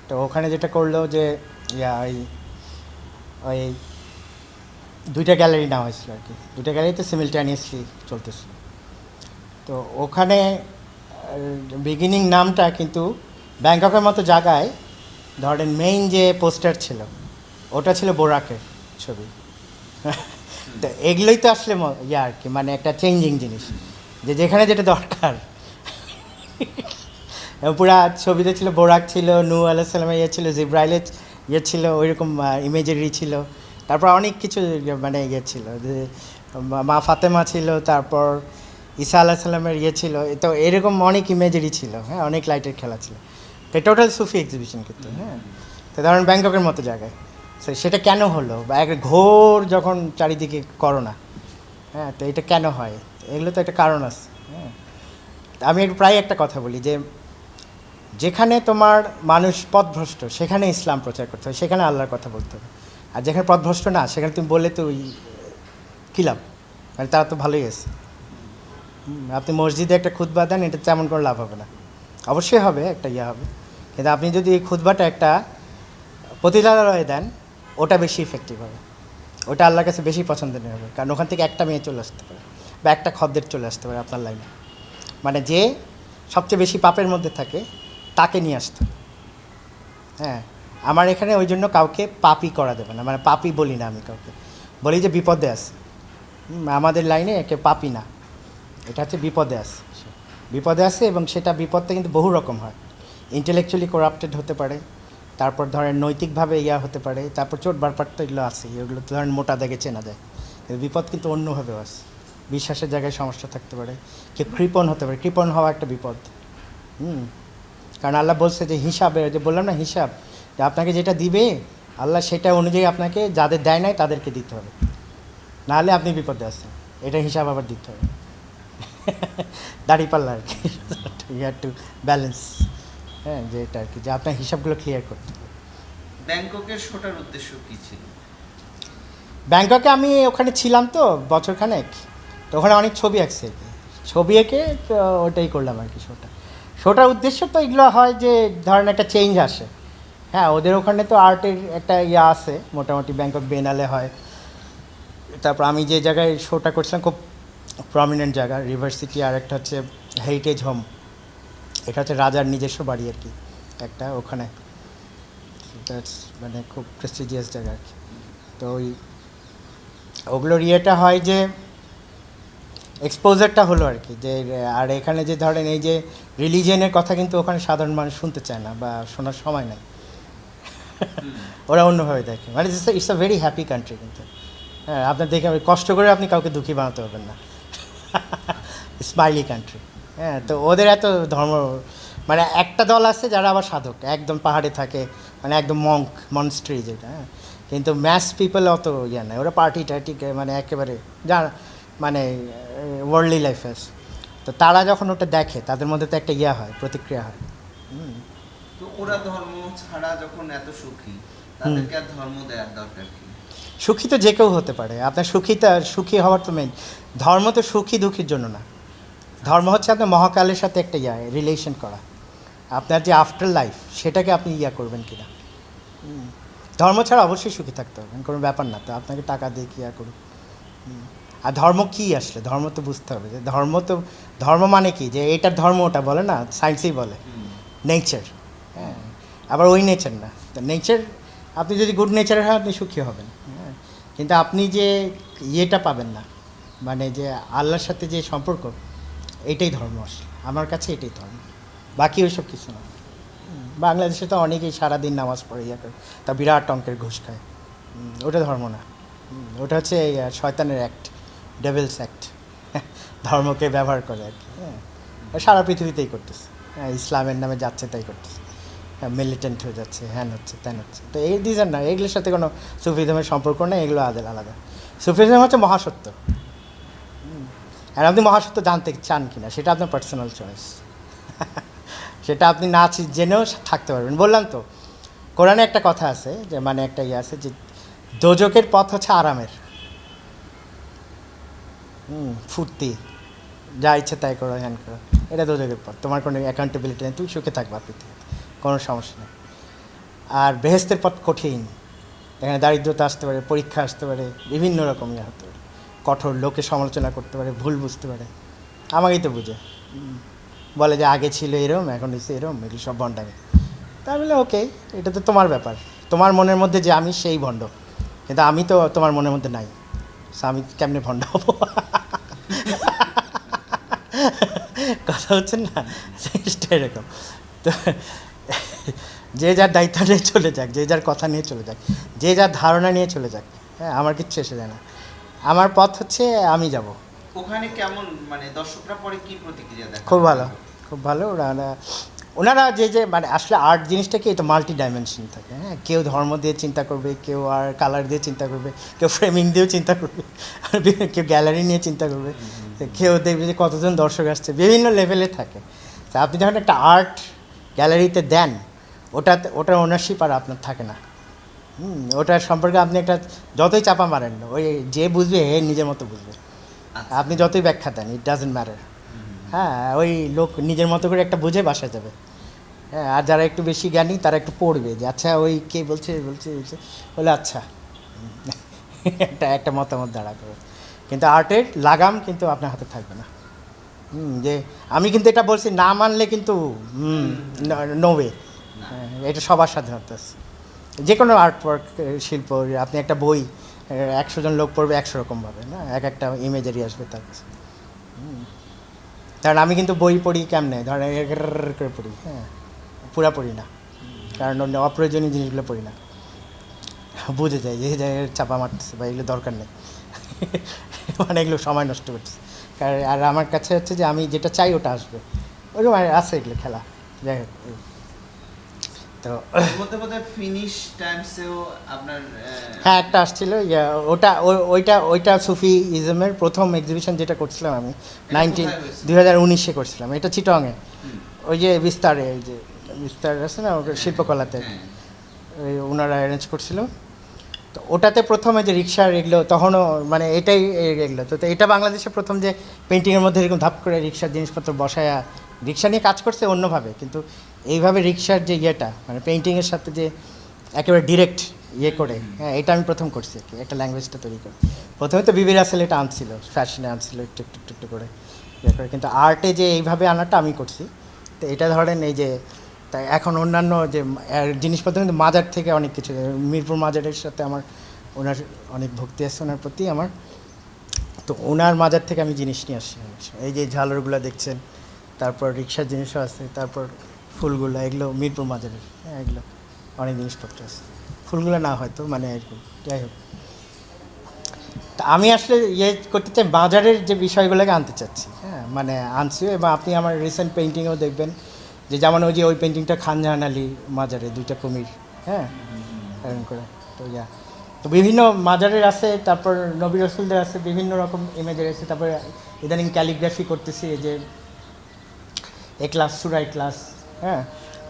তো ওখানে যেটা করলো যে ওই দুইটা গ্যালারি নেওয়া হয়েছিল আর কি, দুইটা গ্যালারিতে সিমিলটেনিয়াসলি চলতেছিল। তো ওখানে বিগিনিং নামটা কিন্তু ব্যাংককের মতো জায়গায় ধরেন মেইন যে পোস্টার ছিল ওটা ছিল বোরাকের ছবি। তো এগুলোই তো আসলে আর কি, মানে একটা চেঞ্জিং জিনিস, যে যেখানে যেটা দরকার। পুরা ছবিতে ছিল বোরাক ছিল, নূহ আলাইহিস সালামের ইয়ে ছিল, জিব্রাইলের ইয়ে ছিল, ওইরকম ইমেজেরি ছিল। তারপর অনেক কিছু মানে ইয়ে ছিল, যে মা ফাতেমা ছিল, তারপর ঈসা আলাইহিস সালামের ইয়ে ছিল। তো এরকম অনেক ইমেজেরি ছিল, হ্যাঁ অনেক লাইটের খেলা ছিল। তো টোটাল সুফি এক্সিবিশন কিন্তু, হ্যাঁ। তো ধরেন ব্যাংককের মতো জায়গায় সেটা কেন হলো, বা একটা ঘোর যখন চারিদিকে করোনা, হ্যাঁ, তো এটা কেন হয়, এগুলো তো একটা কারণ আছে, হ্যাঁ। আমি প্রায় একটা কথা বলি যে যেখানে তোমার মানুষ পথভ্রষ্ট সেখানে ইসলাম প্রচার করতে হবে, সেখানে আল্লাহর কথা বলতে হবে। আর যেখানে পথভ্রষ্ট না সেখানে তুমি বললে তো কী লাভ, মানে তারা তো ভালোই আছে। আপনি মসজিদে একটা খুতবা দেন, এটা তেমন কোনো লাভ হবে না, অবশ্যই হবে একটা ইয়ে হবে, কিন্তু আপনি যদি এই খুতবাটা একটা পতিতালয়ে দেন ওটা বেশি ইফেক্টিভ হবে, ওটা আল্লাহর কাছে বেশি পছন্দনীয় হবে। কারণ ওখান থেকে একটা মেয়ে চলে আসতে পারে বা একটা খদ্দের চলে আসতে পারে আপনার লাইনে, মানে যে সবচেয়ে বেশি পাপের মধ্যে থাকে তাকে নিয়ে আসতে হবে। হ্যাঁ, আমার এখানে ওই জন্য কাউকে পাপি করা দেবে না, মানে পাপি বলি না, আমি কাউকে বলি যে বিপদে আছে। আমাদের লাইনে একে পাপি না, এটা হচ্ছে বিপদে আছে, বিপদে আছে। এবং সেটা বিপদটা কিন্তু বহু রকম হয়, ইন্টেলেকচুয়ালি করাপ্টেড হতে পারে, তারপর ধরেন নৈতিকভাবে ইয়া হতে পারে, তারপর চোট বারপাট তো এগুলো আছে, এগুলো তো ধরেন মোটা দাগে চেনা যায়। বিপদ কিন্তু অন্যভাবেও আছে, বিশ্বাসের জায়গায় সমস্যা থাকতে পারে, কেউ কৃপণ হতে পারে, কৃপণ হওয়া একটা বিপদ। কারণ আল্লাহ বলছে যে হিসাবে, যে বললাম না হিসাব, যে আপনাকে যেটা দিবে আল্লাহ সেটা অনুযায়ী আপনাকে যাদের দেয় নাই তাদেরকে দিতে হবে, নাহলে আপনি বিপদে আছেন, এটা হিসাব আবার দিতে হবে। দাঁড়িপাল্লা আর কি, ইউ হ্যাভ টু ব্যালেন্স, হ্যাঁ, যে এটা আর কি, যে আপনার হিসাবগুলো ক্লিয়ার করতে হবে। ব্যাংককের শোটার উদ্দেশ্য কী ছিল? ব্যাংককে আমি ওখানে ছিলাম তো বছরখানেক, তো ওখানে অনেক ছবি আঁকছে আর কি, ছবি এঁকে তো ওটাই করলাম আর কি। শোটার উদ্দেশ্য তো এগুলো হয় যে ধরেন একটা চেঞ্জ আসে, হ্যাঁ, ওদের ওখানে তো আর্টের একটা ইয়ে আছে মোটামুটি, ব্যাংকক বেনালে হয়। তারপর আমি যে জায়গায় শোটা করছিলাম খুব প্রমিনেন্ট জায়গা, রিভার সিটি, আর একটা হচ্ছে হেরিটেজ হোম, এটা হচ্ছে রাজার নিজস্ব বাড়ি আর কি একটা, ওখানে মানে খুব প্রেস্টিজিয়াস জায়গা আর কি। তো ওগুলোর ইয়েটা হয় যে এক্সপোজারটা হলো আর কি, যে আর এখানে যে ধরেন এই যে রিলিজিয়নের কথা কিন্তু ওখানে সাধারণ মানুষ শুনতে চায় না বা শোনার সময় নেই, ওরা অন্যভাবে দেখে, মানে it's a very happy country কিন্তু, হ্যাঁ। আপনার দেখে কষ্ট করে আপনি কাউকে দুঃখী বানাতে পারবেন না, স্মাইলি কান্ট্রি, হ্যাঁ। তো ওদের এত ধর্ম, মানে একটা দল আছে যারা আবার সাধক, একদম পাহাড়ে থাকে, মানে একদম মনস্ট্রি যেটা, হ্যাঁ। কিন্তু ম্যাস পিপল অত ইয়ে নেই, ওরা পার্টি টার্টি মানে একেবারে মানে ওয়ার্ল্ডলি লাইফ আছে। তো তারা যখন ওটা দেখে তাদের মধ্যে তো একটা ইয়ে হয়, প্রতিক্রিয়া হয়। তো ওরা ধর্ম ছাড়া যখন এত সুখী, তাদেরকে আর ধর্ম দেওয়ার দরকার কি? সুখী তো যে কেউ হতে পারে, আপনার সুখী হওয়ার তো মেন, ধর্ম তো সুখী দুঃখীর জন্য না, ধর্ম হচ্ছে আপনার মহাকালের সাথে একটা রিলেশন করা, আপনার যে আফটার লাইফ সেটাকে আপনি করবেন কিনা। ধর্ম ছাড়া অবশ্যই সুখী থাকতে হবে, কোনো ব্যাপার না, তো আপনাকে টাকা দিয়ে কি করুক। আর ধর্ম কী আসলে, ধর্ম তো বুঝতে হবে যে ধর্ম মানে কি, যে এটার ধর্ম ওটা বলে না, সায়েন্সেই বলে নেচার, হ্যাঁ। আবার ওই নেচার না, তো নেচার আপনি যদি গুড নেচারের হয় আপনি সুখী হবেন, হ্যাঁ, কিন্তু আপনি যে ইয়েটা পাবেন না, মানে যে আল্লাহর সাথে যে সম্পর্ক, এইটাই ধর্ম আসলে আমার কাছে, এটাই ধর্ম, বাকি ওইসব কিছু না। বাংলাদেশে তো অনেকেই সারাদিন নামাজ পড়ে ইয়ে করে, তা বিরাট অঙ্কের ঘুষ খায়, ওটা ধর্ম না। ওটা হচ্ছে এই শয়তানের অ্যাক্ট, ডেভিলস অ্যাক্ট, ধর্মকে ব্যবহার করে আর কি। হ্যাঁ, সারা পৃথিবীতেই করতেছে, হ্যাঁ, ইসলামের নামে যাচ্ছে তাই করতেছে, মিলিটেন্ট হয়ে যাচ্ছে, হ্যান হচ্ছে ত্যান হচ্ছে। তো এই ডিজাইন না, এগুলোর সাথে কোনো সুফিজমের সম্পর্ক নেই, এগুলো আলাদা। সুফিজম হচ্ছে মহাসত্য, আর আপনি মহাসত্য জানতে চান কিনা সেটা আপনার পার্সোনাল চয়েস। সেটা আপনি না জেনেও থাকতে পারবেন। বললাম তো, কোরআনে একটা কথা আছে, যে মানে একটা ইয়ে আছে যে দোজকের পথ হচ্ছে আরামের, ফুর্তি, যা ইচ্ছে তাই করো, হ্যান করো, এটা দোজকের পথ, তোমার কোনো অ্যাকাউন্টেবিলিটি নেই, তুমি সুখে থাকবা পৃথিবীতে, কোনো সমস্যা নেই। আর বেহেস্তের পথ কঠিন, এখানে দারিদ্রতা আসতে পারে, পরীক্ষা আসতে পারে, বিভিন্ন রকম ইয়ে হতে পারে, কঠোর লোকে সমালোচনা করতে পারে, ভুল বুঝতে পারে, আমাকেই তো বুঝে বলে যে আগে ছিল এরম, এখন হচ্ছে এরম, এগুলো সব ভণ্ডামি। তা আমি বললাম ওকে, এটা তো তোমার ব্যাপার, তোমার মনের মধ্যে যে আমি সেই ভণ্ড, কিন্তু আমি তো তোমার মনের মধ্যে নাই, আমি কেমনে ভণ্ড হবো? কথা হচ্ছে না, জিনিসটা এরকম। তো যে যার দায়িত্ব নিয়ে চলে যাক, যে যার কথা নিয়ে চলে যাক, যে যার ধারণা নিয়ে চলে যাক, হ্যাঁ, আমার কিচ্ছু এসে যায় না। আমার পথ হচ্ছে আমি যাব। ওখানে কেমন, মানে দর্শকরা পরে কি প্রতিক্রিয়া দেয়? খুব ভালো, খুব ভালো। ওনারা যে মানে আসলে আর্ট জিনিসটা কি, এটা মাল্টি ডাইমেনশন থাকে, হ্যাঁ, কেউ ধর্ম দিয়ে চিন্তা করবে, কেউ আর কালার দিয়ে চিন্তা করবে, কেউ ফ্রেমিং দিয়েও চিন্তা করবে, কেউ গ্যালারি নিয়ে চিন্তা করবে, কেউ দেখবে যে কতজন দর্শক আসছে, বিভিন্ন লেভেলে থাকে। তা আপনি যখন একটা আর্ট গ্যালারিতে দেন, ওটার ওনারশিপ আর আপনার থাকে না। ওটার সম্পর্কে আপনি একটা যতই চাপা মারেন, ওই যে বুঝবে হে নিজের মতো বুঝবে, আপনি যতই ব্যাখ্যা দেন, ইট ডাজেন্ট ম্যাটার। হ্যাঁ, ওই লোক নিজের মতো করে একটা বুঝে বাসায় যাবে। হ্যাঁ, আর যারা একটু বেশি জ্ঞানী তারা একটু পড়বে যে আচ্ছা ওই কে বলছে বলে আচ্ছা, একটা মতামত দাঁড়া করে। কিন্তু আর্টের লাগাম কিন্তু আপনার হাতে থাকবে না। যে আমি কিন্তু এটা বলছি, না মানলে কিন্তু নোবে, এটা সবার স্বাধীনতা আছে। যে কোনো আর্ট ওয়ার্ক, শিল্প, আপনি একটা বই 100 জন লোক পড়বে 100 রকমভাবে, না একটা ইমেজারি আসবে তার কাছে। কারণ আমি কিন্তু বই পড়ি কেমনে, ধরেন করে পড়ি, হ্যাঁ, পুরা পড়ি না, কারণ অপ্রয়োজনীয় জিনিসগুলো পড়ি না, বুঝে যায় যে জায়গায় চাপা মারতেছে বা এগুলো দরকার নেই, মানে এগুলো সময় নষ্ট করছে। কারণ আর আমার কাছে হচ্ছে যে আমি যেটা চাই ওটা আসবে, ওইরকম আছে এগুলো খেলা। যাই হোক, তো ফিনিশ টাইমসেও আপনার হ্যাঁ একটা আসছিল, ওইটা সুফি ইজমের প্রথম এক্সিবিশন যেটা করছিলাম আমি 2019-এ করছিলাম, এটা চিটংয়ে, ওই যে বিস্তারে, ওই যে বিস্তার আছে না শিল্পকলাতে, ওই ওনারা অ্যারেঞ্জ করছিল। তো ওটাতে প্রথমে যে রিক্সার এগুলো তখনও মানে এটাই এগুলো, তো এটা বাংলাদেশে প্রথম যে পেন্টিংয়ের মধ্যে এরকম ধাপ করে রিক্সার জিনিসপত্র বসায়া রিক্সা নিয়ে কাজ করছে অন্যভাবে, কিন্তু এইভাবে রিক্সার যে ইয়েটা মানে পেন্টিংয়ের সাথে যে একেবারে ডিরেক্ট ইয়ে করে, হ্যাঁ, এটা আমি প্রথম করছি আর কি, একটা ল্যাঙ্গুয়েজটা তৈরি করে। প্রথমে তো বিবি রাসেল এটা আনছিল, ফ্যাশনে আনছিল একটু একটু একটু একটু করে ইয়ে করে, কিন্তু আর্টে যে এইভাবে আনাটা আমি করছি। তো এটা ধরেন এই যে, তাই এখন অন্যান্য যে জিনিসপত্র কিন্তু মাজার থেকে অনেক কিছু, মিরপুর মাজারের সাথে আমার ওনার অনেক ভক্তি আছে ওনার প্রতি আমার, তো ওনার মাজার থেকে আমি জিনিস নিয়ে আসছি। এই যে ঝালরগুলো দেখছেন, তারপর রিক্সার জিনিসও আছে, তারপর ফুলগুলো, এগুলো মিরপুর মাজারের, হ্যাঁ, এগুলো অনেক জিনিসপত্র আছে, ফুলগুলো না হয়তো মানে এরকম। যাই হোক, তা আমি আসলে ইয়ে করতে চাই, বাজারের যে বিষয়গুলোকে আনতে চাচ্ছি, হ্যাঁ, মানে আনছি। এবং আপনি আমার রিসেন্ট পেন্টিংয়েও দেখবেন যে যেমন ওই যে ওই পেন্টিংটা খানজাহান আলী মাজারে, 2টা কুমির, হ্যাঁ, এরকম করে। তো তো বিভিন্ন মাজারের আছে, তারপর নবী রসুলদের আছে, বিভিন্ন রকম ইমেজের আছে। তারপরে ইদানিং ক্যালিগ্রাফি করতেছি, এই যে এক্লাস, সূরা ইখলাস, হ্যাঁ,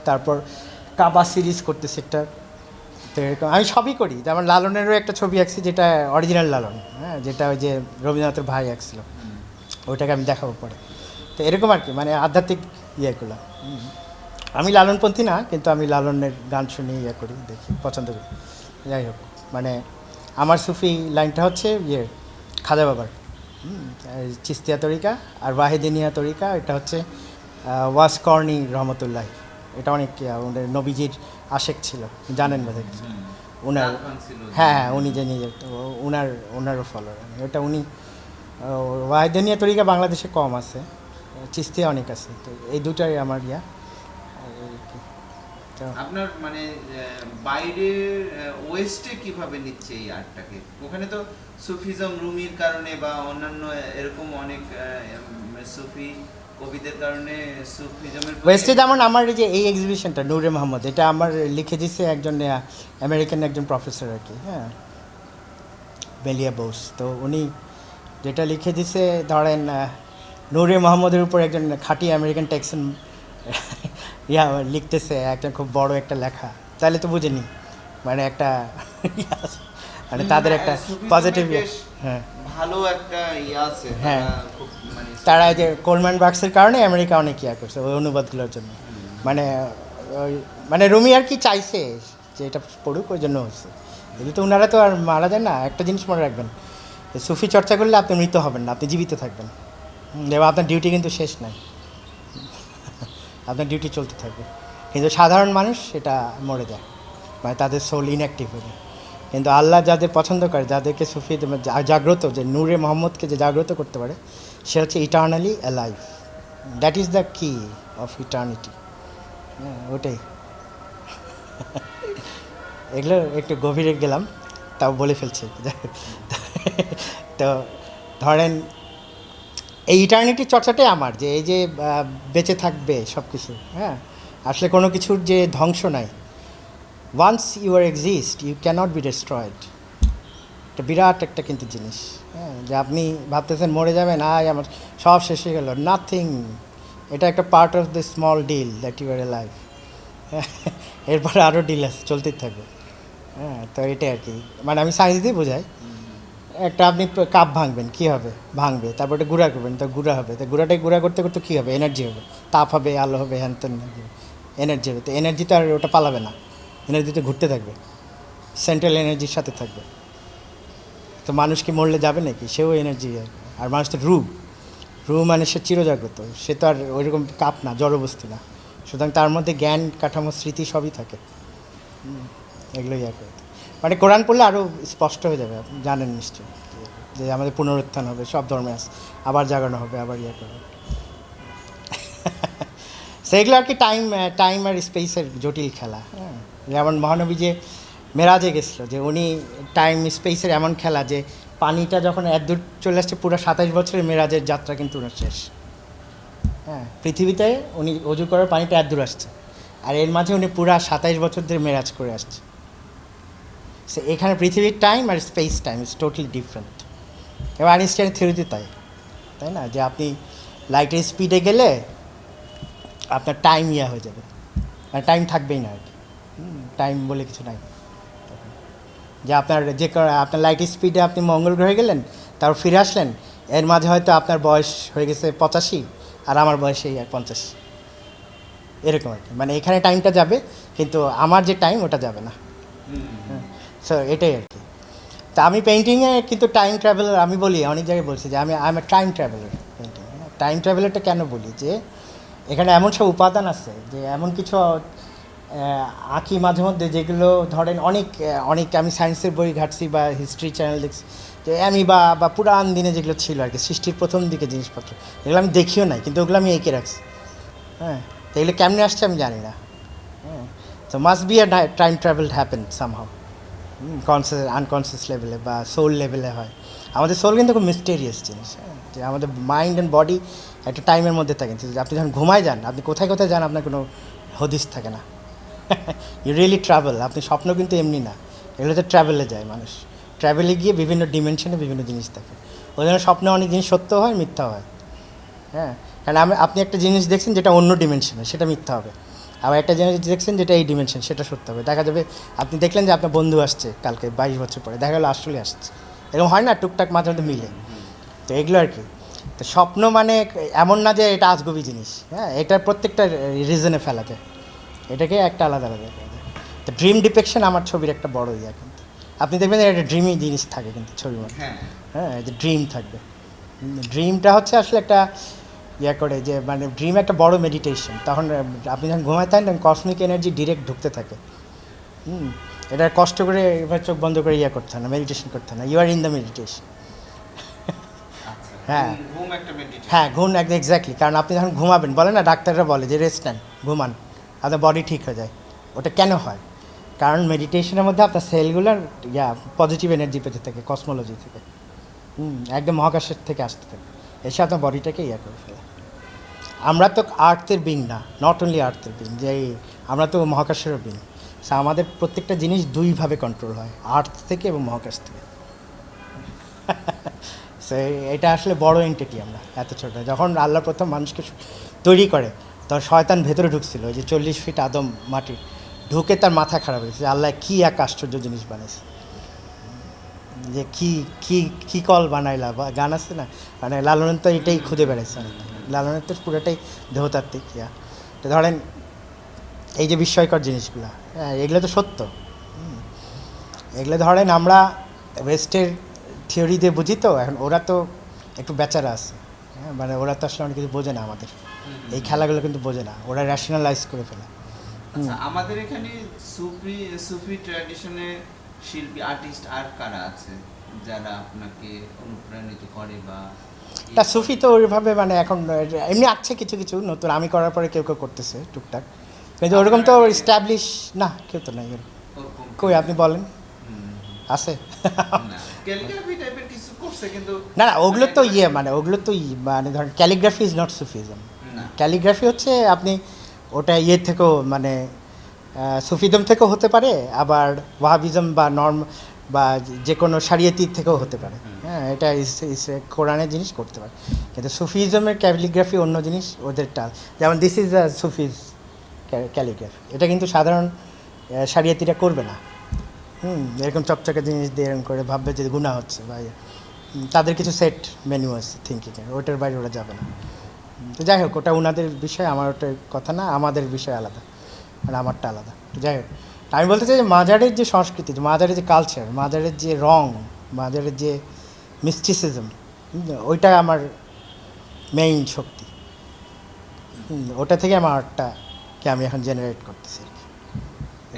তারপর কাবা সিরিজ করতেছি একটা। তো এরকম আমি সবই করি, যেমন লালনেরও একটা ছবি আঁকছি যেটা অরিজিনাল লালন, হ্যাঁ, যেটা ওই যে রবীন্দ্রনাথের ভাই আঁকছিল, ওইটাকে আমি দেখাবো পরে। তো এরকম আর কি, মানে আধ্যাত্মিক ইয়েগুলো। আমি লালনপন্থী না, কিন্তু আমি লালনের গান শুনি, ইয়ে করি, দেখি, পছন্দ করি। যাই হোক, মানে আমার সুফি লাইনটা হচ্ছে ইয়ে খাজা বাবার, চিস্তিয়া তরিকা, আর ওয়াহিদিনিয়া তরিকা, এটা হচ্ছে ওয়াসকর্ণী রহমতুল্লাহ। এটা অনেক আমাদের নবীজির আশেক ছিল, জানেন বোধহয় কিছু। ওনার রাগ ভাঙছিল। হ্যাঁ হ্যাঁ উনি যে নিজে ওনারও ফলোয়ার ওটা উনি ওয়াহিদানিয়া তরিকা বাংলাদেশে কম আছে, চিস্তিয়া অনেক আছে, তো এই দুটাই আমার ইয়া আর কি। তো আপনার মানে বাইরের ওয়েস্টে কিভাবে নিচ্ছে এই আর্টটাকে? ওখানে তো সুফিজম রুমির কারণে বা অন্যান্য এরকম অনেক সুফি কবিদের কারণে সুফিজমের প্রতি- ওয়েস্টে যেমন আমার এই যে এই এক্সিবিশনটা নূরে মোহাম্মদ, এটা আমার লিখে দিচ্ছে একজন আমেরিকান একজন প্রফেসর আর কি, হ্যাঁ, বেলিয়া বোস। তো উনি যেটা লিখে দিছে ধরেন নূরে মোহাম্মদের উপর একজন খাঁটি আমেরিকান টেক্সন ইয়া লিখতেছে একটা খুব বড় একটা লেখা, তাহলে তো বুঝেনি মানে একটা মানে তাদের একটা সুফিজমের পজিটিভ বেশ হ্যাঁ ভালো একটা ইয়ে আছে, হ্যাঁ। তারা খুব মানে তারা এই যে কোলম্যান বার্কসের কারণে আমেরিকা অনেক ইয়া করছে ওই অনুবাদগুলোর জন্য, মানে ওই মানে রুমি আর কি চাইছে যে এটা পড়ুক ওই জন্য হচ্ছে, কিন্তু তো ওনারা তো আর মারা যায় না। একটা জিনিস মনে রাখবেন, যে সুফি চর্চা করলে আপনি মৃত হবেন না, আপনি জীবিত থাকবেন, এবং আপনার ডিউটি কিন্তু শেষ নাই, আপনার ডিউটি চলতে থাকবে। কিন্তু সাধারণ মানুষ এটা মরে যায়, মানে তাদের সোল ইনঅ্যাক্টিভ হয়ে যায়। কিন্তু আল্লাহ যাদের পছন্দ করে, যাদেরকে সুফি জাগ্রত, যে নূরে মোহাম্মদকে যে জাগ্রত করতে পারে, সে হচ্ছে eternally alive. That is the কি অফ ইটার্নিটি। হ্যাঁ ওটাই। এগুলো একটু গভীরে গেলাম, তাও বলে ফেলছি। তো ধরেন এই ইটার্নিটির চর্চাটাই আমার, যে এই যে বেঁচে থাকবে সব কিছু, হ্যাঁ, আসলে কোনো কিছুর যে ধ্বংস নাই। Once you are exist you cannot be destroyed. এটা বিরাট একটা কিন্তু জিনিস, হ্যাঁ, যে আপনি ভাবতেছেন মরে যাবেন, আমার সব শেষ হয়ে গেল, নাথিং। এটা একটা part of the small deal that you are a life. এরপরে আরও ডিল আছে, চলতেই থাকবে। হ্যাঁ, তো এটাই আর কি, মানে আমি সায়েন্স দিয়ে বোঝাই। একটা আপনি কাপ ভাঙবেন, কী হবে? ভাঙবে, তারপর ওটা গুঁড়া করবেন, তো গুঁড়া হবে, তো গুঁড়াটাই গুঁড়া করতে করতে কী হবে? এনার্জি হবে, তাপ হবে, আলো হবে, হ্যান ত্যান এনার্জি হবে। তো এনার্জি তো আর ওটা পালাবে না, এনার্জি তো ঘুরতে থাকবে, সেন্ট্রাল এনার্জির সাথে থাকবে। তো মানুষ কি মরলে যাবে নাকি? সেও এনার্জি। আর মানুষ তো রু মানে সে চিরজাগ্রত, সে তো আর ওইরকম কাপ না, জড়বস্তু না। সুতরাং তার মধ্যে জ্ঞান, কাঠামো, স্মৃতি সবই থাকে। এগুলোই আর কি। মানে কোরআন পড়লে আরও স্পষ্ট হয়ে যাবে, আপনি জানেন নিশ্চয়ই যে আমাদের পুনরুত্থান হবে, সব ধর্মে আছে, আবার জাগানো হবে, আবার ইয়ে করবে। সেগুলো আর কি টাইম আর স্পেসের জটিল খেলা। হ্যাঁ, যেমন মহানবী যে মেরাজে গেছিলো, যে উনি টাইম স্পেসের এমন খেলা, যে পানিটা যখন এত দূর চলে আসছে, পুরো 27 বছরের মেরাজের যাত্রা কিন্তু ওনার শেষ। হ্যাঁ, পৃথিবীতে উনি অজু করার পানিটা এত দূর আসছে, আর এর মাঝে উনি পুরা 27 বছর ধরে মেরাজ করে আসছে। সে এখানে পৃথিবীর টাইম আর space time is totally different. এবং আইনস্টাইনের থিওরিতে তাই না, যে আপনি লাইটের স্পিডে গেলে আপনার টাইম ইয়া হয়ে যাবে, মানে টাইম থাকবেই না আর কি, টাইম বলে কিছু নাই। যে আপনার লাইটের স্পিডে আপনি মঙ্গল গ্রহে গেলেন, তারপর ফিরে আসলেন, এর মাঝে হয়তো আপনার বয়স হয়ে গেছে 85 আর আমার বয়স এই 50, এরকম আর কি। মানে এখানে টাইমটা যাবে, কিন্তু আমার যে টাইম ওটা যাবে না। সো এটাই আর কি। তা আমি পেন্টিংয়ে কিন্তু টাইম ট্রাভেলার, আমি বলি অনেক জায়গায় বলছি যে I am a time traveller painting. Time ট্রাভেলারটা কেন বলি, যে এখানে এমন সব উপাদান আছে, যে এমন কিছু আঁকি মাঝে মধ্যে, যেগুলো ধরেন অনেক আমি সায়েন্সের বই ঘাটছি বা হিস্ট্রি চ্যানেল দেখছি, যে আমি বা পুরান দিনে যেগুলো ছিল আর কি, সৃষ্টির প্রথম দিকে জিনিসপত্র, এগুলো আমি দেখিও নাই, কিন্তু ওগুলো আমি এঁকে রাখছি। হ্যাঁ, তো এগুলো কেমনে আসছে আমি জানি না। হ্যাঁ, তো must be a time travel happen somehow, conscious unconscious লেভেলে বা সোল লেভেলে হয়। আমাদের সোল কিন্তু খুব মিস্টেরিয়াস জিনিস, হ্যাঁ, যে আমাদের মাইন্ড অ্যান্ড বডি একটা টাইমের মধ্যে থাকে। আপনি যখন ঘুমায় যান, আপনি কোথায় কোথায় যান আপনার কোনো হদিস থাকে না। You really travel. আপনি স্বপ্ন কিন্তু এমনি না, এগুলোতে ট্রাভেলে যায় মানুষ। ট্রাভেলে গিয়ে বিভিন্ন ডিমেনশনে বিভিন্ন জিনিস থাকে। ওই জন্য স্বপ্নে অনেক জিনিস সত্য হয়, মিথ্যা হয়। হ্যাঁ, কারণ আপনি একটা জিনিস দেখছেন যেটা অন্য ডিমেনশনে, সেটা মিথ্যা হবে। আবার একটা জিনিস দেখছেন যেটা এই ডিমেনশন, সেটা সত্য হবে। দেখা যাবে আপনি দেখলেন যে আপনার বন্ধু আসছে কালকে 22 বছর পরে, দেখা গেলো আসলে আসছে। এরকম হয় না, টুকটাক মাঝে মধ্যে মিলে। তো এগুলো আর কি। তো স্বপ্ন মানে এমন না যে এটা আজগবি জিনিস, হ্যাঁ, এটা প্রত্যেকটা রিজনে ফেলা যায়, এটাকে একটা আলাদা আলাদা করা যায়। তো ড্রিম ডিপেকশন আমার ছবির একটা বড় ইয়া, কিন্তু আপনি দেখবেন যে একটা ড্রিমি জিনিস থাকে কিন্তু ছবির মধ্যে। হ্যাঁ, যে ড্রিম থাকবে। ড্রিমটা হচ্ছে আসলে একটা ইয়া করে, যে মানে ড্রিম একটা বড় মেডিটেশন। তখন আপনি যখন ঘুমায় থাকেন, তখন কসমিক এনার্জি ডিরেক্ট ঢুকতে থাকে। এটা কষ্ট করে এবার চোখ বন্ধ করে করতে হয় না, মেডিটেশন করতে হয় না, you are in the meditation. আচ্ছা হ্যাঁ। ঘুম একটা মেডিটেশন। হ্যাঁ, ঘুম একদম এক্স্যাক্টলি। কারণ আপনি যখন ঘুমাবেন, বলে না ডাক্তাররা বলে যে রেস্ট নেন, ঘুমান, আপনার বডি ঠিক হয়ে যায়। ওটা কেন হয়? কারণ মেডিটেশনের মধ্যে আপনার সেলগুলোর পজিটিভ এনার্জি পেতে থাকে কসমোলজি থেকে, একদম মহাকাশের থেকে আসতে থাকে, এসে আপনার বডিটাকে করে ফেলে। আমরা তো আর্থের বিং না, নট অনলি আর্থের বিং, যে আমরা তো মহাকাশেরও বিং। সো আমাদের প্রত্যেকটা জিনিস দুইভাবে কন্ট্রোল হয়, আর্থ থেকে এবং মহাকাশ থেকে। সো এটা আসলে বড় এন্টিটি। আমরা এত ছোটো, যখন আল্লাহ প্রথম মানুষকে তৈরি করে তখন শয়তান ভেতরে ঢুকছিল, ওই যে 40 ফিট আদম মাটি ঢুকে তার মাথা খারাপ হয়েছে, আল্লাহ কী এক আশ্চর্য জিনিস বানাইছে, যে কি কি কি কল বানাইলা, বা গান আছে না, মানে লালনের তো এটাই খুঁজে বেড়াইছে, লালনের তো পুরোটাই দেহতাত্ত্বিক তো ধরেন এই যে বিস্ময়কর জিনিসগুলো, হ্যাঁ এগুলো তো সত্য। এগুলো ধরেন আমরা ওয়েস্টের থিওরি দিয়ে বুঝি, তো এখন ওরা তো একটু বেচারা আছে, হ্যাঁ মানে ওরা তো আসলে অনেক কিছু বোঝে না, আমাদের এই খেলাগুলো কিন্তু বোঝে না, ওরা র্যাশনালাইজ করে ফেলে। আচ্ছা আমাদের এখানে সুফি ট্র্যাডিশনে শিল্পী আর্টিস্ট আর কারা আছে যারা আপনাকে অনুপ্রাণিত করে বা তা সুফি তো ওইভাবে মানে এখন এমনি আছে কিছু কিছু নতুন, আমি করার পরে কেউ কেউ করতেছে টুকটাক, কিন্তু ওরকম তো এস্টাবলিশ না, কেউ তো নাই এরকম। ওরকম কই আপনি বলেন, আছে? না ক্যালিগ্রাফি টাইপের কিছু করছে কিন্তু না না, ওগুলো তো মানে ওগুলো তো মানে ধরেন ক্যালিগ্রাফি ইজ নট সুফিজম। না ক্যালিগ্রাফি হচ্ছে আপনি ওটা থেকেও মানে সুফিজম থেকেও হতে পারে, আবার ওয়াহাবিজম বা বা যে কোনো শরিয়তির থেকেও হতে পারে। হ্যাঁ, এটা কোরআনের জিনিস করতে পারে, কিন্তু সুফিজমের ক্যালিগ্রাফি অন্য জিনিস ওদেরটা। যেমন দিস ইজ আ সুফিজ ক্যালিগ্রাফি, এটা কিন্তু সাধারণ শরিয়তিরা করবে না। এরকম চকচকে জিনিস দিয়ে এরকম করে ভাববে যে গুনাহ হচ্ছে বা তাদের কিছু সেট মেনু আছে থিঙ্কিংয়ের, ওটার বাইরে ওরা যাবে না। তো যাই হোক, ওটা ওনাদের বিষয়, আমার ওটা কথা না, আমাদের বিষয় আলাদা, মানে আমারটা আলাদা। তো যাই হোক, আমি বলতে চাই যে মাজারের যে সংস্কৃতি, মাজারের যে কালচার, মাজারের যে রং, মাজারের যে মিস্টিসিজম, ওইটা আমার মেইন শক্তি। ওটা থেকে আমার আর্টটাকে আমি এখন জেনারেট করতেছি।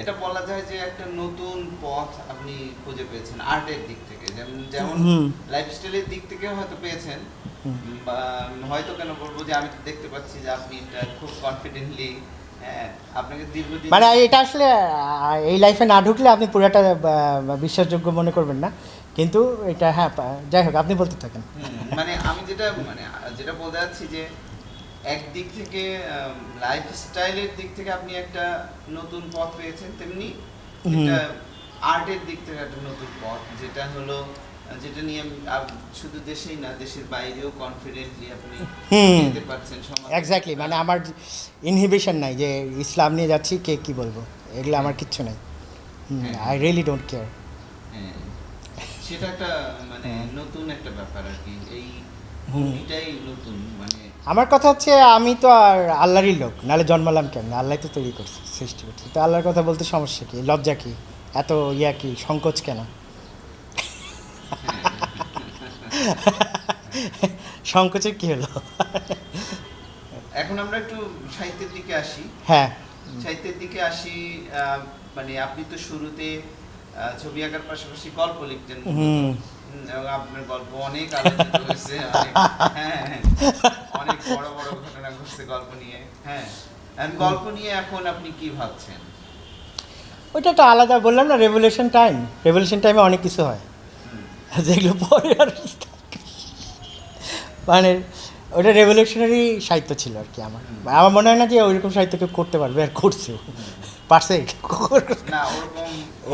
এটা বলা যায় যে একটা নতুন পথ আপনি খুঁজে পেয়েছেন আর্টের দিক থেকে, যেমন লাইফস্টাইলের দিক থেকে হয়তো পেয়েছেন, বা হয়তো কেন বলবো যে আমি তো দেখতে পাচ্ছি যে আপনি এটা খুব কনফিডেন্টলি, হ্যাঁ আপনাকে দীর্ঘদিন মানে এটা আসলে এই লাইফে না ঢুকলে আপনি পুরোটা বিশ্বাসযোগ্য মনে করবেন না, কিন্তু এটা হ্যাঁ যাই হোক আপনি বলতে থাকেন। মানে আমি যেটা বলতে যাচ্ছি যে একদিক থেকে লাইফস্টাইলের দিক থেকে আপনি একটা নতুন পথ পেয়েছেন, তেমনি একটা আর্টের দিক থেকে একটা নতুন পথ, যেটা নিয়ে শুধু দেশেই না দেশের বাইরেও কনফিডেন্টলি আপনি যেতে পারছেন। এক্স্যাক্টলি, মানে আমার ইনহিবিশন নাই যে ইসলাম নিয়ে যাচ্ছি কে কি বলবো, এগুলো আমার কিচ্ছু নাই। I really don't care. সেটা একটা মানে নতুন একটা ব্যাপার আর কি, এটাই নতুন। মানে আমার কথা হচ্ছে আমি তো আর আল্লাহরই লোক, নাহলে জন্মালাম কেন? আল্লাহ তো তৈরি করছে, সৃষ্টি করছে, তো আল্লাহর কথা বলতে সমস্যা কি, লজ্জা কি, এত কি সংকোচ কেন? সংকোচের কি হলো? এখন আমরা একটু সাহিত্যের দিকে আসি। হ্যাঁ, সাহিত্যের দিকে আসি। মানে আপনি তো শুরুতে ছবি আঁকার পাশাপাশি গল্প লিখতেন, এবং আপনার গল্প অনেক আলোচিত হয়েছে, অনেক বড় বড় ঘটনা ঘটছে গল্প নিয়ে। হ্যাঁ, গল্প নিয়ে এখন আপনি কি ভাবছেন? ওইটা একটা আলাদা, বললাম না রেভলিউশন টাইমে অনেক কিছু হয় যেগুলো পরে আর মানে ওটা রেভলিউশনারি সাহিত্য ছিল আর কি। আমার মনে হয় না যে ওইরকম সাহিত্য কেউ করতে পারবে, আর করছেও, পারছে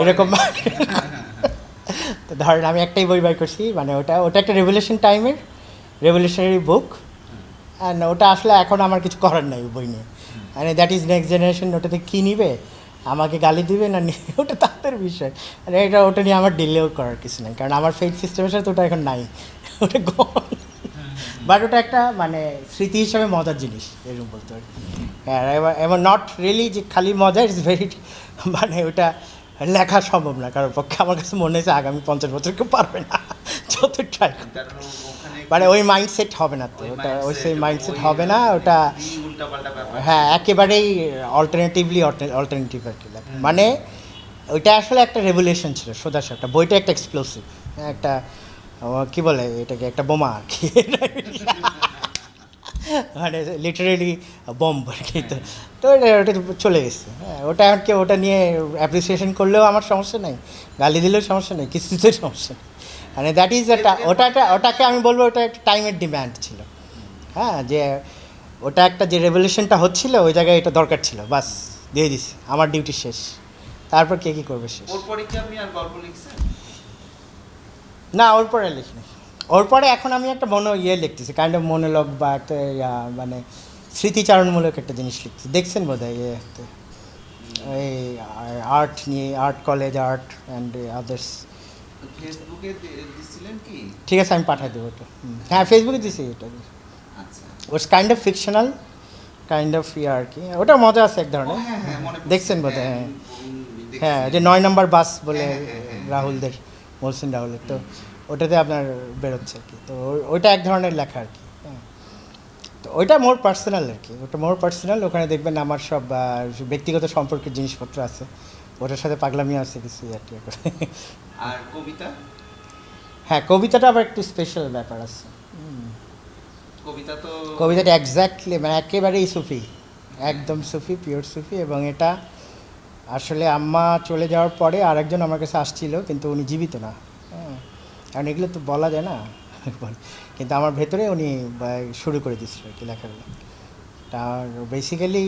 এরকম। তো ধরেন আমি একটাই বই বাই করছি, মানে ওটা একটা রেভলিউশনারি বুক, অ্যান্ড ওটা আসলে এখন আমার কিছু করার নাই বই নিয়ে, মানে দ্যাট ইজ নেক্সট জেনারেশন ওটাতে কী নিবে, আমাকে গালি দিবে না ওটা তাদের বিষয়, মানে ওটা নিয়ে আমার ডিলেও করার কিছু নেই, কারণ আমার ফেথ সিস্টেমের সাথে ওটা এখন নাই, ওটা গন। বাট ওটা একটা মানে স্মৃতি হিসাবে মজার জিনিস, এরকম বলতে পারি। এবার নট রিয়েলি যে খালি মজা, ইটস ভেরি, মানে ওটা লেখা সম্ভব না কারোর পক্ষে। আমার কাছে মনে হয়েছে আগামী 50 বছর কেউ পারবে না, যত ট্রাই, মানে ওই মাইন্ডসেট হবে না, তো ওটা ওই সেই মাইন্ডসেট হবে না, ওটা হ্যাঁ একেবারেই অল্টারনেটিভ আর কি। মানে ওইটা আসলে একটা রেভলিউশন ছিল সোজা একটা বইটা একটা এক্সপ্লোসিভ, একটা কি বলে এটাকে, একটা বোমা আর কি মানে লিটারেলি বম্ব আর কি। তো তো ওটা চলে গেছে। হ্যাঁ, ওটা আর কি, ওটা নিয়ে অ্যাপ্রিসিয়েশন করলেও আমার সমস্যা নেই, গালি দিলেও সমস্যা নেই, কিছুতে সমস্যা নেই। মানে দ্যাট ইজ ওটাকে আমি বলবো ওটা একটা টাইমের ডিম্যান্ড ছিল। হ্যাঁ, যে ওটা একটা যে রেভলিউশনটা হচ্ছিল ওই জায়গায় এটা দরকার ছিল, বাস দিয়ে দিছি, আমার ডিউটি শেষ, তারপর কে কী করবে শেষ। ওর পরে কি আপনি আর গল্প লিখছেন? না, ওর পরে লিখিনি। ওর পরে এখন আমি একটা লিখতেছি, কাইন্ড অফ মনোলগ বা একটা মানে স্মৃতিচারণমূলক একটা জিনিস লিখতেছি, দেখছেন বোধ হয় এই আর্ট নিয়ে, art college, art and others. ফেসবুকে দিছিলেন কি? ঠিক আছে, আমি পাঠিয়ে দেবো ওটা। হ্যাঁ, ফেসবুকে দিছি এটা। আচ্ছা, ওটস kind of fictional, kind of আর কি, ওটা মজা আছে এক ধরনের। হ্যাঁ হ্যাঁ, মনে পড়ছে। দেখছেন বোধ হয়? হ্যাঁ, হ্যাঁ, যে 9 নম্বর বাস বলে রাহুলদের, মহসিন রাহুলের, তো ওটাতে আপনার বেরোচ্ছে আর কি। তো ওইটা এক ধরনের লেখা আর কি। হ্যাঁ, তো ওইটা মোর পার্সোনাল আর কি, ওটা মোর পার্সোনাল। ওখানে দেখবেন আমার সব ব্যক্তিগত সম্পর্কের জিনিসপত্র আছে, ওটার সাথে পাগলামি আছে কিছু আর কি। আর কবিতা? হ্যাঁ, কবিতাটা আবার একটু স্পেশাল ব্যাপার আছে। কবিতাটা এক্স্যাক্টলি মানে একেবারেই সুফি, একদম সুফি, পিওর সুফি। এবং এটা আসলে আম্মা চলে যাওয়ার পরে আরেকজন আমার কাছে আসছিল, কিন্তু উনি জীবিত না। হ্যাঁ, কারণ এগুলো তো বলা যায় না কিন্তু আমার ভেতরে উনি শুরু করে দিচ্ছিল আর কি লেখাগুলো। তার বেসিক্যালি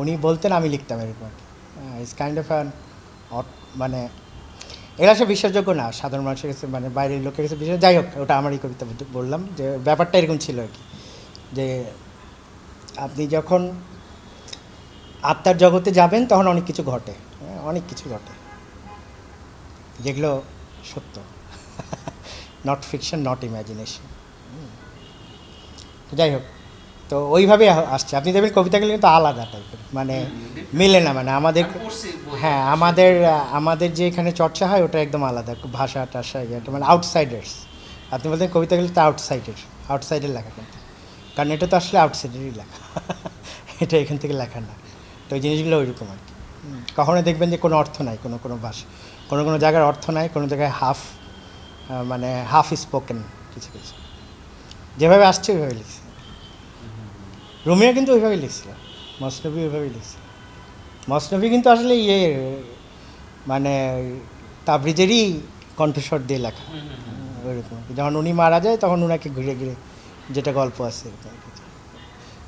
উনি বলতেন, আমি লিখতাম এরকম। ইটস কাইন্ড অফ অ্যান মানে এরা সে বিশ্বাসযোগ্য না সাধারণ মানুষের কাছে, মানে বাইরের লোকের কাছে বিশ্বাস। যাই হোক, ওটা আমারই কবিতা বললাম, যে ব্যাপারটা এরকম ছিল আর কি, যে আপনি যখন আত্মার জগতে যাবেন তখন অনেক কিছু ঘটে, অনেক কিছু ঘটে যেগুলো সত্য, নট ফিকশন, নট ইমাজিনেশন। যাই হোক, তো ওইভাবে আসছে। আপনি দেখবেন কবিতাগুলো কিন্তু আলাদা টাইপের, মানে মিলে না, মানে আমাদের, হ্যাঁ, আমাদের যে এখানে চর্চা হয় ওটা একদম আলাদা, ভাষা টাষা এটা, মানে আউটসাইডার্স। আপনি বলতেন কবিতাগুলো তো আউটসাইডের লেখা, কিন্তু কারণ এটা তো আসলে আউটসাইডেরই লেখা এটা এখান থেকে লেখা না। তো ওই জিনিসগুলো ওইরকম আর কি। কখনো দেখবেন যে কোনো অর্থ নাই, কোনো ভাষা, কোনো জায়গার অর্থ নাই, কোনো জায়গায় মানে হাফ স্পোকেন কিছু কিছু, যেভাবে আসছে ওইভাবে লিখছে। রুমিয়া কিন্তু ওইভাবেই লিখছিল, মসনবী ওইভাবেই লিখছিল। মসনবী কিন্তু আসলে মানে তাবরিজেরই কণ্ঠস্বর দিয়ে লেখা, ওইরকম। যখন উনি মারা যায় তখন ওনাকে ঘুরে ঘুরে যেটা গল্প আছে এরকম কিছু,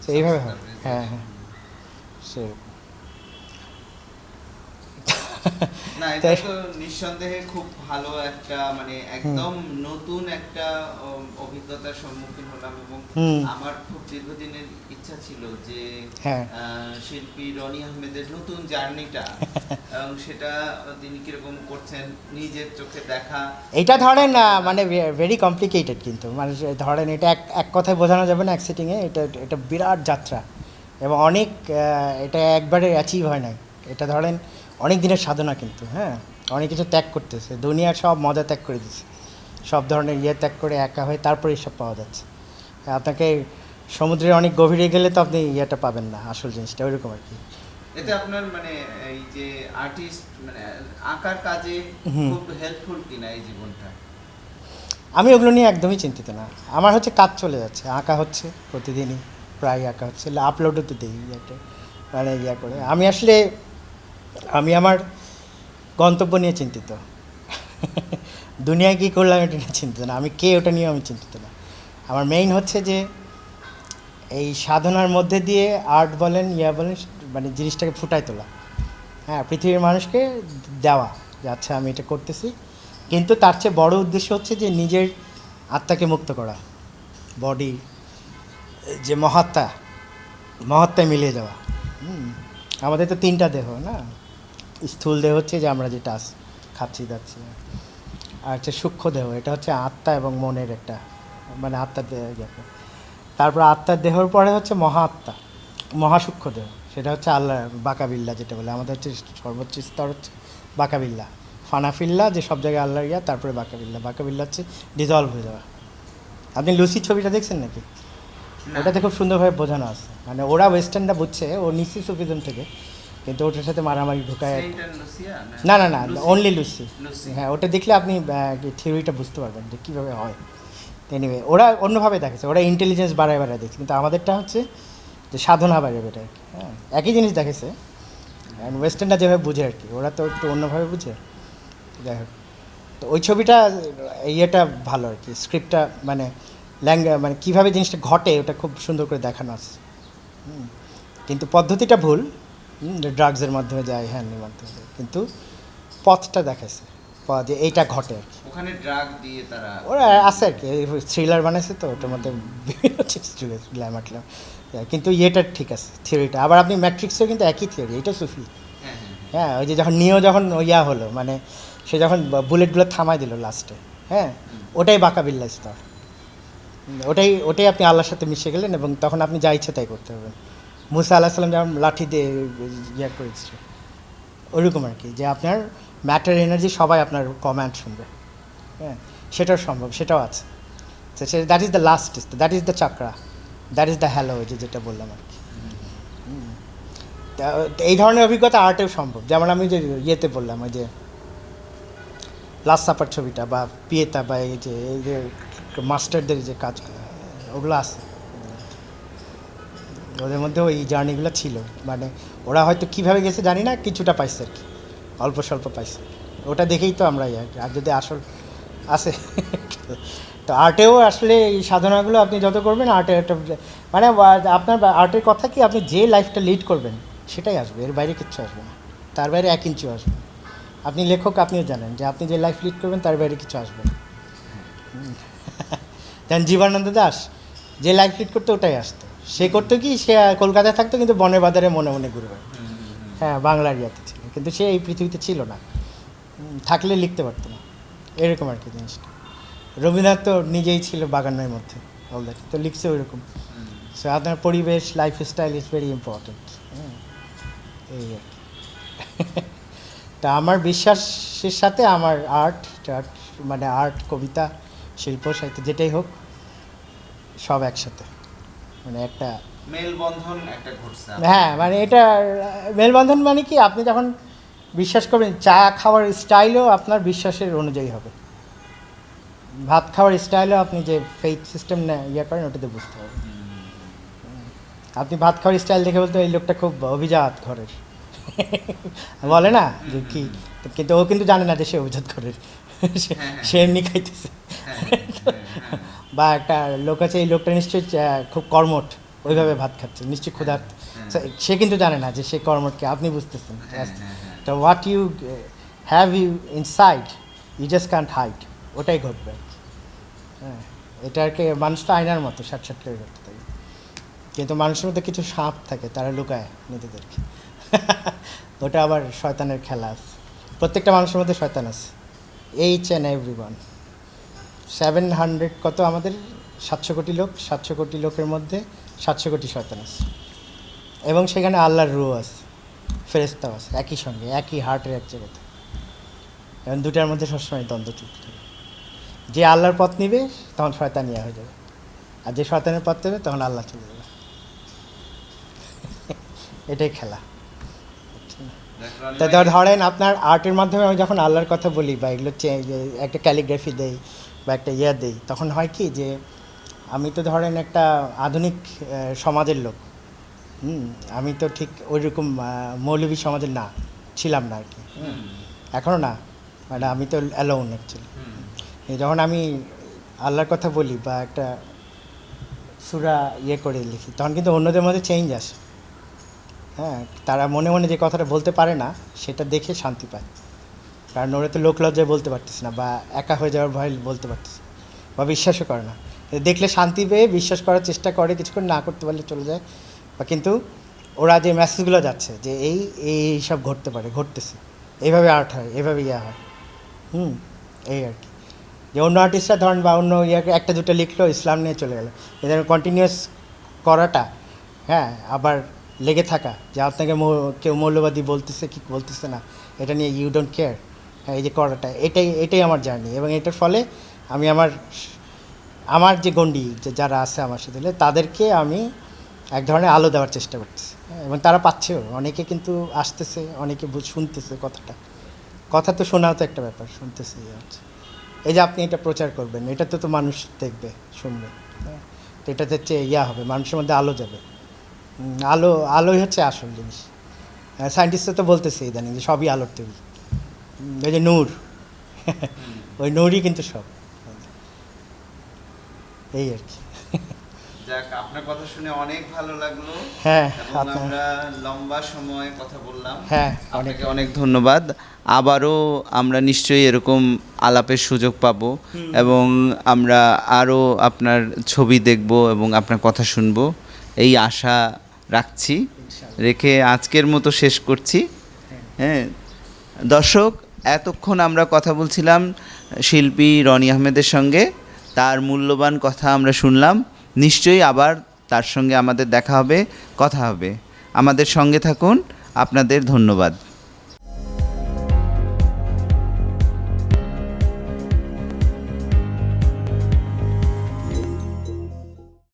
তো এইভাবে হয়। হ্যাঁ হ্যাঁ, সেরকম। না, এটা তো নিঃসন্দেহে খুব ভালো একটা, মানে একদম নতুন একটা অভিজ্ঞতার সম্মুখীন হলাম। এবং আমার খুব দীর্ঘদিনের ইচ্ছা ছিল যে শিল্পী রনি আহমেদের নতুন জার্নিটা, এবং সেটা তিনি কিরকম করছেন নিজের চোখে দেখা। এটা ধরেন মানে ভেরি কমপ্লিকেটেড, কিন্তু মানে ধরেন এটা এক কথায় বোঝানো যাবে না এক সিটিংয়ে। এটা বিরাট যাত্রা, এবং অনেক, এটা একবারে অ্যাচিভ হয় না। এটা ধরেন অনেক দিনের সাধনা, কিন্তু হ্যাঁ, অনেক কিছু ত্যাগ করতেছে, দুনিয়ার সব মজা ত্যাগ করে দিচ্ছে, সব ধরনের ত্যাগ করে একা হয়ে তারপরে এসব পাওয়া যাচ্ছে। আপনাকে সমুদ্রের অনেক গভীরে গেলে তো আপনি পাবেন না, আসল জিনিসটা ওইরকম আর কি। এতে আপনার মানে এই যে আর্টিস্ট, মানে আঁকার কাজে খুব হেল্পফুল কিনা এই জীবনটা? আমি ওগুলো নিয়ে একদমই চিন্তিত না। আমার হচ্ছে কাজ চলে যাচ্ছে, আঁকা হচ্ছে প্রতিদিনই, প্রায় আঁকা হচ্ছে, আপলোডও তো দিই মানে করে। আমি আমার গন্তব্য নিয়ে চিন্তিত দুনিয়ায় কী করলাম এটা নিয়ে চিন্তিত না, আমি কে ওটা নিয়ে আমি চিন্তিত না। আমার মেইন হচ্ছে যে এই সাধনার মধ্যে দিয়ে আর্ট বলেন বলেন, মানে জিনিসটাকে ফুটায় তোলা, হ্যাঁ, পৃথিবীর মানুষকে দেওয়া যে আচ্ছা আমি এটা করতেছি। কিন্তু তার চেয়ে বড় উদ্দেশ্য হচ্ছে যে নিজের আত্মাকে মুক্ত করা, বডি যে মহাত্মায় মিলিয়ে যাওয়া। আমাদের তো 3টা দেহ না, স্থূল দেহ হচ্ছে যে আমরা যেটা খাচ্ছি যাচ্ছি, আর হচ্ছে সূক্ষ্ম দেহ, এটা হচ্ছে আত্মা এবং মনের একটা, মানে আত্মার দেহ। তারপর আত্মার দেহর পরে হচ্ছে মহাত্মা, মহাসূক্ষ্ম দেহ, সেটা হচ্ছে আল্লাহ, বাকাবিল্লা যেটা বলে। আমাদের হচ্ছে সর্বোচ্চ স্তর হচ্ছে বাকাবিল্লা, ফানাফিল্লা, যে সব জায়গায় আল্লাহর তারপরে বাকাবিল্লা হচ্ছে ডিজলভ হয়ে যাওয়া। আপনি লুসি ছবিটা দেখছেন নাকি? ওটাতে খুব সুন্দরভাবে বোঝানো আছে, মানে ওরা ওয়েস্টার্নটা বুঝছে, ও নিশ্চিত সুফিজম থেকে, কিন্তু ওটার সাথে মারামারি ঢুকায় সেইটা লুসিয়া না না না অনলি লুসি। লুসি। হ্যাঁ, ওটা দেখলে আপনি থিওরিটা বুঝতে পারবেন যে কীভাবে হয়। এনিওয়ে ওরা অন্যভাবে দেখেছে, ওরা ইন্টেলিজেন্স বাড়ায় বাড়ায় দেখছে, কিন্তু আমাদেরটা হচ্ছে যে সাধনা বাড়াবে এটা আর কি। হ্যাঁ, একই জিনিস দেখেছে, ওয়েস্টার্নটা যেভাবে বুঝে আর কি, ওরা তো একটু অন্যভাবে বুঝে। যাই হোক, তো ওই ছবিটা ইয়েটা ভালো আর কি, স্ক্রিপ্টটা মানে মানে কীভাবে জিনিসটা ঘটে ওটা খুব সুন্দর করে দেখানো আছে। কিন্তু পদ্ধতিটা ভুল, ড্রাগসের মাধ্যমে যায়, হ্যান্ডের মাধ্যমে যায়, কিন্তু পথটা দেখাচ্ছে যে এইটা ঘটে আর কি। ওখানে ড্রাগ দিয়ে তারা ওরা আছে আর কি, থ্রিলার বানাইছে তো ওটার মধ্যে বিভিন্ন গ্ল্যামার ট্ল্যাম, কিন্তু ইয়েটা ঠিক আছে থিওরিটা। আবার আপনি ম্যাট্রিক্সেও কিন্তু একই থিওরি, এটা সুফি। হ্যাঁ, ওই যে যখন যখন ইয়া হলো, মানে সে যখন বুলেটগুলো থামাই দিল লাস্টে, হ্যাঁ, ওটাই বাঁকা বিল্লা স্তর, ওটাই আপনি আল্লাহর সাথে মিশে গেলেন এবং তখন আপনি যা ইচ্ছে তাই করতে পারবেন। মুসা আল্লাহ সাল্লাম যেমন লাঠি দিয়ে ইয়া করেছিল, ওইরকম আর কি, যে আপনার ম্যাটার এনার্জি সবাই আপনার কমান্ড শুনবে। হ্যাঁ, সেটাও সম্ভব, সেটাও আছে। তো that is the last, that is the চাকরা, that is the hello, যেটা বললাম আর কি। এই ধরনের অভিজ্ঞতা আর্টেও সম্ভব। যেমন আমি যে ইয়েতে বললাম, ওই যে লাস্ট সাপার ছবিটা বা পিয়েতা বা এই যে মাস্টারদের যে কাজ, ওগুলো আছে ওদের মধ্যে, ওই জার্নিগুলো ছিল। মানে ওরা হয়তো কীভাবে গেছে জানি না, কিছুটা পাইছে আর কি, অল্প স্বল্প পাইছে। ওটা দেখেই তো আমরা আর কি, আর যদি আসল আছে তো আর্টেও আসলে এই সাধনাগুলো আপনি যত করবেন, আর্টে একটা মানে আপনার আর্টের কথা কি, আপনি যে লাইফটা লিড করবেন সেটাই আসবে, এর বাইরে কিচ্ছু আসবে না, তার বাইরে 1 ইঞ্চিও আসবে না। আপনি লেখক, আপনিও জানেন যে আপনি যে লাইফ লিড করবেন তার বাইরে কিছু আসবে না। দেন জীবনানন্দ দাস যে লাইফ লিড করতো ওটাই আসতো, সে করতো কি, সে কলকাতায় থাকতো কিন্তু বনের বাজারে মনে মনে ঘুরে বেড়াতো। হ্যাঁ, বাংলার ইয়াতে ছিল, কিন্তু সে এই পৃথিবীতে ছিল না, থাকলে লিখতে পারতো না, এরকম আর কি জিনিসটা। রবীন্দ্রনাথ তো নিজেই ছিল বাগানের মধ্যে, তো লিখছে ওইরকম। সো আপনার পরিবেশ, লাইফস্টাইল ইজ ভেরি ইম্পর্টেন্ট। এই আর কি। তা আমার বিশ্বাসের সাথে আমার আর্ট, মানে আর্ট, কবিতা, শিল্প, সাহিত্য যেটাই হোক, সব একসাথে, মানে একটা মেলবন্ধন একটা ঘটছে। হ্যাঁ, মানে এটা মেলবন্ধন মানে কি, আপনি যখন বিশ্বাস করবেন, চা খাওয়ার স্টাইলও আপনার বিশ্বাসের অনুযায়ী হবে, ভাত খাওয়ার স্টাইলও আপনি যে ফেইথ সিস্টেম ইয়ে করেন ওটাতে বুঝতে হবে। আপনি ভাত খাওয়ার স্টাইল দেখে বলতে এই লোকটা খুব অভিজাত ঘরের বলে না যে কি, কিন্তু ও কিন্তু জানে না যে সে অভিজাত ঘরের, সে এমনি খাইতেছে। বা একটা লোক আছে, এই লোকটা নিশ্চয়ই খুব কর্মঠ, ওইভাবে ভাত খাচ্ছে, নিশ্চয়ই ক্ষুধার্ত, সে কিন্তু জানে না যে সে কর্মঠকে, আপনি বুঝতেছেন। তো what you have you inside, you just can't hide, ওটাই ঘটবে আর কি। হ্যাঁ, এটা আর কি, মানুষ তো আয়নার মতো সাট করে ঘটতে থাকে, কিন্তু মানুষের মধ্যে কিছু সাপ থাকে, তারা লুকায় নিজেদেরকে ওটা আবার শয়তানের খেলা আছে, প্রত্যেকটা মানুষের মধ্যে শয়তান আছে, এইচ অ্যান্ড এভরিওয়ান। 700 কত আমাদের 700 কোটি লোক, 700 কোটি লোকের মধ্যে 700 কোটি শয়তান আছে, এবং সেখানে আল্লাহর রূহ আছে, ফেরেশতাও আছে, একই সঙ্গে, একই হার্টের এক জায়গাতে, এবং দুটার মধ্যে সবসময় দ্বন্দ্ব চলতে থাকে। যে আল্লাহর পথ নিবে তখন শয়তান ইয়া হয়ে যাবে, আর যে শয়তানের পথ নেবে তখন আল্লাহ চলে যাবে। এটাই খেলা। তা ধরেন আপনার আর্টের মাধ্যমে আমি যখন আল্লাহর কথা বলি বা এগুলো একটা ক্যালিগ্রাফি দেই বা একটা ইয়া দেই, তখন হয় কি যে আমি তো ধরেন একটা আধুনিক সমাজের লোক, আমি তো ঠিক ওই রকম মৌলবী সমাজের না, ছিলাম না আর কি, এখনও না, মানে আমি তো অ্যালোন অ্যাকচুয়ালি। যখন আমি আল্লাহর কথা বলি বা একটা সূরা ইয়ে করে লিখি, তখন কিন্তু অন্যদের মধ্যে চেঞ্জ আসে। হ্যাঁ, তারা মনে মনে যে কথাটা বলতে পারে না সেটা দেখে শান্তি পায়, কারণ ওরা তো লোক লজ্জায় বলতে পারতেছে না, বা একা হয়ে যাওয়ার ভয় বলতে পারতেছে, বা বিশ্বাসও করে না, দেখলে শান্তি পেয়ে বিশ্বাস করার চেষ্টা করে, কিছুক্ষণ না করতে পারলে চলে যায়। বা কিন্তু ওরা যে মেসেজগুলো যাচ্ছে যে এই সব ঘটতে পারে, ঘটতেছে, এইভাবে আর্ট হয়, এভাবে ইয়া হয়, এই আর কি। যে অন্য আর্টিস্টরা ধরেন বা অন্য ইয়াকে একটা দুটো লিখলো, ইসলাম নিয়ে চলে গেলো, এদের কন্টিনিউয়াস করাটা, হ্যাঁ, আবার লেগে থাকা, যে আপনাকে কেউ মৌলবাদী বলতেছে কি বলতেছে না, এটা নিয়ে ইউ ডোন্ট কেয়ার, হ্যাঁ, এই যে করাটা, এটাই আমার জার্নি। এবং এটার ফলে আমি আমার যে গণ্ডি, যে যারা আছে আমার সাথে, তাদেরকে আমি এক ধরনের আলো দেওয়ার চেষ্টা করতেছি। এবং তারা পাচ্ছেও, অনেকে কিন্তু আসতেছে, অনেকে শুনতেছে কথাটা। কথা তো শোনাও তো একটা ব্যাপার, শুনতেছে হচ্ছে। এই যে আপনি এটা প্রচার করবেন, এটা তো মানুষ দেখবে, শুনবে, হ্যাঁ। তো এটাতে হচ্ছে হবে, মানুষের মধ্যে আলো যাবে। আলোই হচ্ছে আসল জিনিস। সায়েন্টিস্টরা তো বলতেছে ইদানিং যে সবই আলোর তৈরি। ওই যে নূর, ওই নূরই কিন্তু সব, এই আর কি। যাক, আপনার কথা শুনে অনেক ভালো লাগলো। হ্যাঁ, এবং আমরা লম্বা সময় কথা বললাম। হ্যাঁ, আপনাকে অনেক ধন্যবাদ। আবারও আমরা নিশ্চয়ই এরকম আলাপের সুযোগ পাবো এবং আমরা আরও আপনার ছবি দেখব এবং আপনার কথা শুনবো, এই আশা রাখছি। রেখে আজকের মতো শেষ করছি। হ্যাঁ দর্শক, এতক্ষণ আমরা কথা বলছিলাম শিল্পী রনি আহমেদের সঙ্গে। তার মূল্যবান কথা আমরা শুনলাম। নিশ্চয়ই আবার তার সঙ্গে আমাদের দেখা হবে, কথা হবে। আমাদের সঙ্গে থাকুন। আপনাদের ধন্যবাদ।